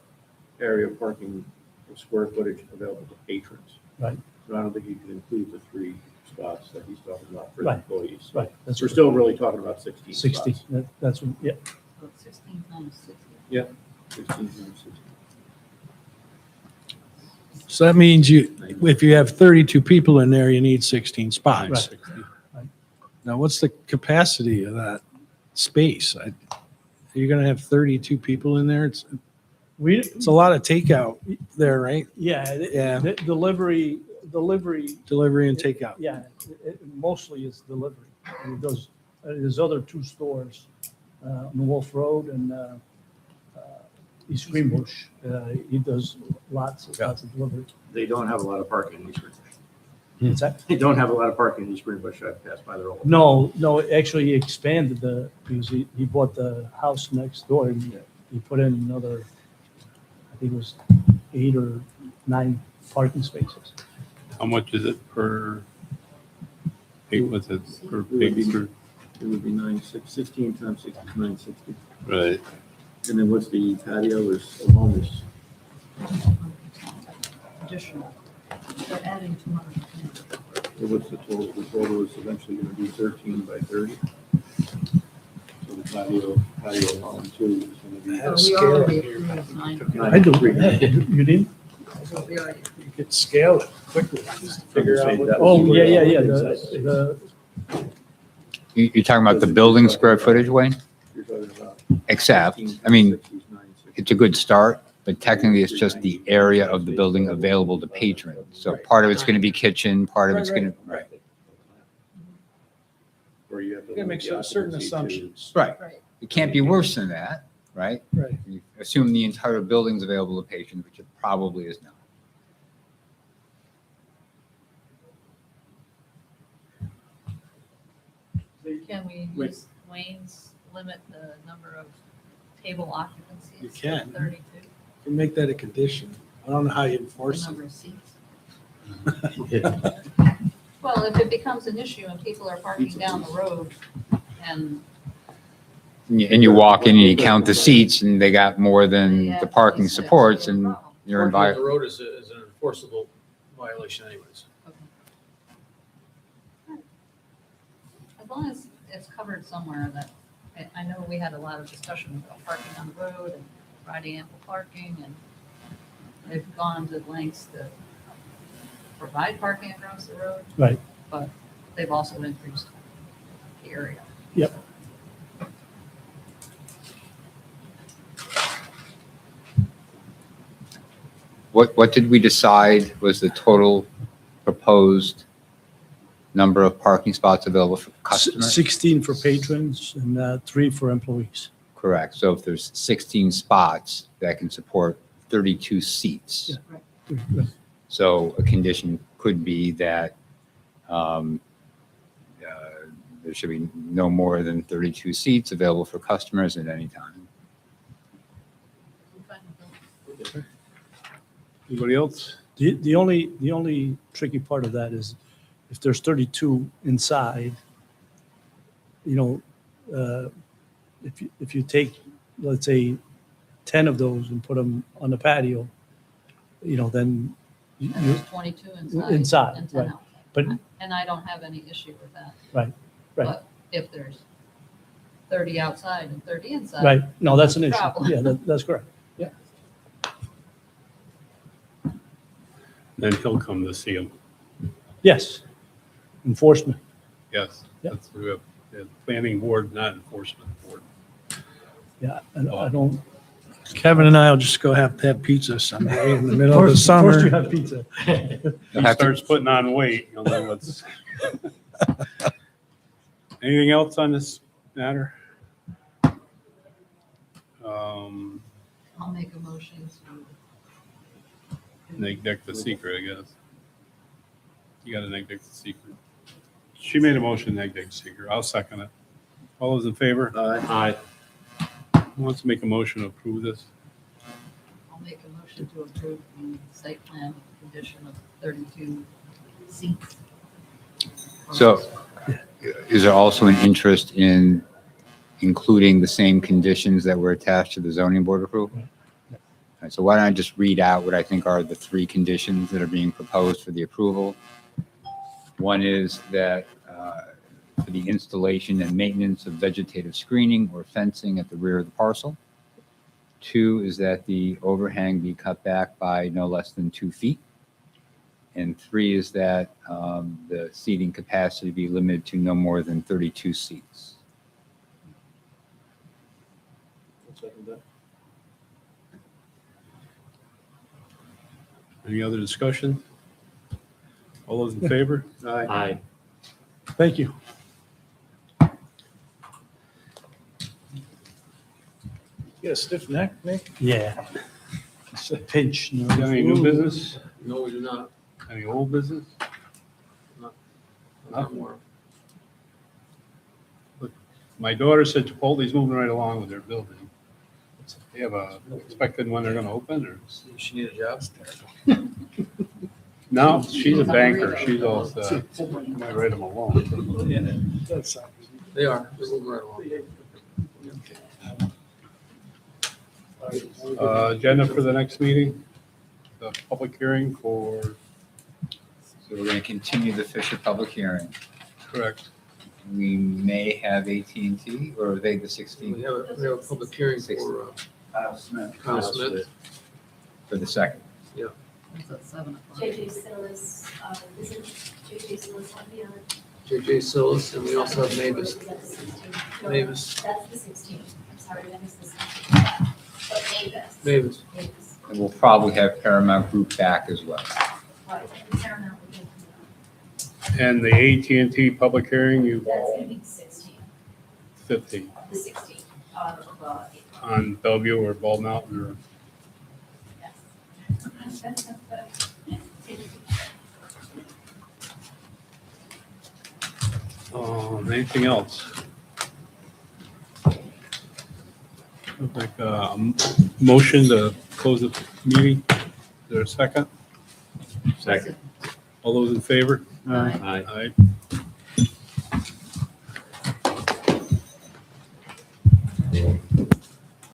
area parking of square footage available to patrons. Right. So I don't think you can include the 3 spots that he's talking about for the Right. employees. Right. That's So we're still really talking about 16 60, spots. that's, yeah, So it's 16 times 60. 16 times 16. So that means if you have 32 people in there, you need 16 spots. Right. Now, what's the capacity of that space? You're going to have 32 people in there? It's a lot of takeout there, right? Yeah, Yeah. delivery, Delivery and takeout. yeah, mostly it's delivery. And there's other 2 stores on Wolf Road and East Greenbush. He does lots of delivery. They don't have a lot of parking in East Greenbush. What's that? They don't have a lot of parking in East Greenbush. I've passed by there all the time. No, actually he expanded because he bought the house next door and he put in another, I think it was 8 or 9 parking spaces. How much is it per, what's it, per It would be- big, It would be 16 times 60 is 960. right? And then what's the patio is alone is Additional. They're adding 210. what's the total? The total is eventually going to be 13 by 30. So the patio alone too is going to So we already approved 9. I do, you didn't? So we already You could scale it quickly. Just figure out what. Oh, yeah, the, You're talking about the building square footage, Wayne? be. You're talking about. Except, 16 I mean, times 60 is 960. it's a good start, but technically it's just the area of the building available to patrons. So part of it's going to be kitchen, part of it's going to, right. Or you have to. You gotta make limit the certain occupancy to- assumptions. Right. Right. It can't be worse than that, right? Right. You assume the entire building's available to patrons, which it probably is not. Can we Wait. use Wayne's limit the number of table occupancies? You can. to 32, You make that a condition. I don't know how you the enforce it. number of seats? Well, if it becomes an issue and people are parking down the road and And you walk in and you count the seats and they got more than Yeah, the parking it's a supports and problem. you're in Parking on the violation. road is an enforceable violation anyways. As long as it's covered somewhere that, I know we had a lot of discussion about parking on the road and providing ample parking, and they've gone to lengths to provide parking across the road. Right. But they've also increased the area. Yep. What did we decide was the total proposed number of parking spots available for customers? 16 for patrons and 3 for employees. Correct. So if there's 16 spots, that can support 32 seats. So a condition could be that there should be no more than 32 seats available for customers at any time. I'm fine with that. Anybody else? The only tricky part of that is if there's 32 inside, if you take, let's say, 10 of those and put them on the patio, then And you, there's 22 inside. Inside, and 10 right. outside. But- And I don't have any issue with that. Right, right. But if there's 30 outside and 30 inside. right, no, that's an issue. Problem. Yeah, that's correct. Then he'll come to see him. Yes. Enforcement. Yes. Yep. That's, we have the planning board, not enforcement board. Yeah, and I don't, Kevin and I will just go have to have pizza someday in the middle of the summer. First you have pizza. You'll He have to- starts putting on weight, you'll know what's. Anything else on this matter? I'll make a motion to. Neg deck the secret, I guess. You gotta neg deck the secret. She made a motion, neg deck the secret. I'll second it. All those in favor? Aye. Who wants to make a motion to approve this? I'll make a motion to approve the site plan with the condition of 32 seats. So is there also an interest in including the same conditions that were attached to the zoning board approval? All right, so why don't I just read out what I think are the 3 conditions that are being proposed for the approval? One is that for the installation and maintenance of vegetative screening or fencing at the rear of the parcel. 2 is that the overhang be cut back by no less than 2 feet. And 3 is that the seating capacity be limited to no more than 32 seats. Any other discussion? All those in favor? Aye. Thank you. You got a stiff neck, Nick? Yeah. It's a pinch. You got any new business? No, we do not. Any old business? Not more. My daughter said Chipotle's moving right along with their building. They have a expected when they're gonna open or? She need a job? No, she's a banker. She's also, I might write them alone. That's They are. They're moving right along. Agenda for the next meeting, the public hearing for, So we're going to continue the Fisher public hearing. correct, We may have AT&T, or are they the 16th We have a public hearing for Kyle Smith. for the 2nd? It's at 7 o'clock. JJ Sillis, isn't JJ Sillis on the other? JJ Sillis, and we also have Mavis. That's the 16th. No, Mavis. That's the 16th. I'm sorry, I missed the 16th. But Mavis. Mavis. Mavis. And we'll probably have Paramount Group back as well. Right, and Paramount will be on and the AT&T public hearing, you, that. That's gonna be the 16th, 15, the 16th of April. on Bellevue or Bald Mountain or, Yes. Anything else? Like motion to close the meeting? Is there a second? Second. All those in favor? Aye. Aye. Aye.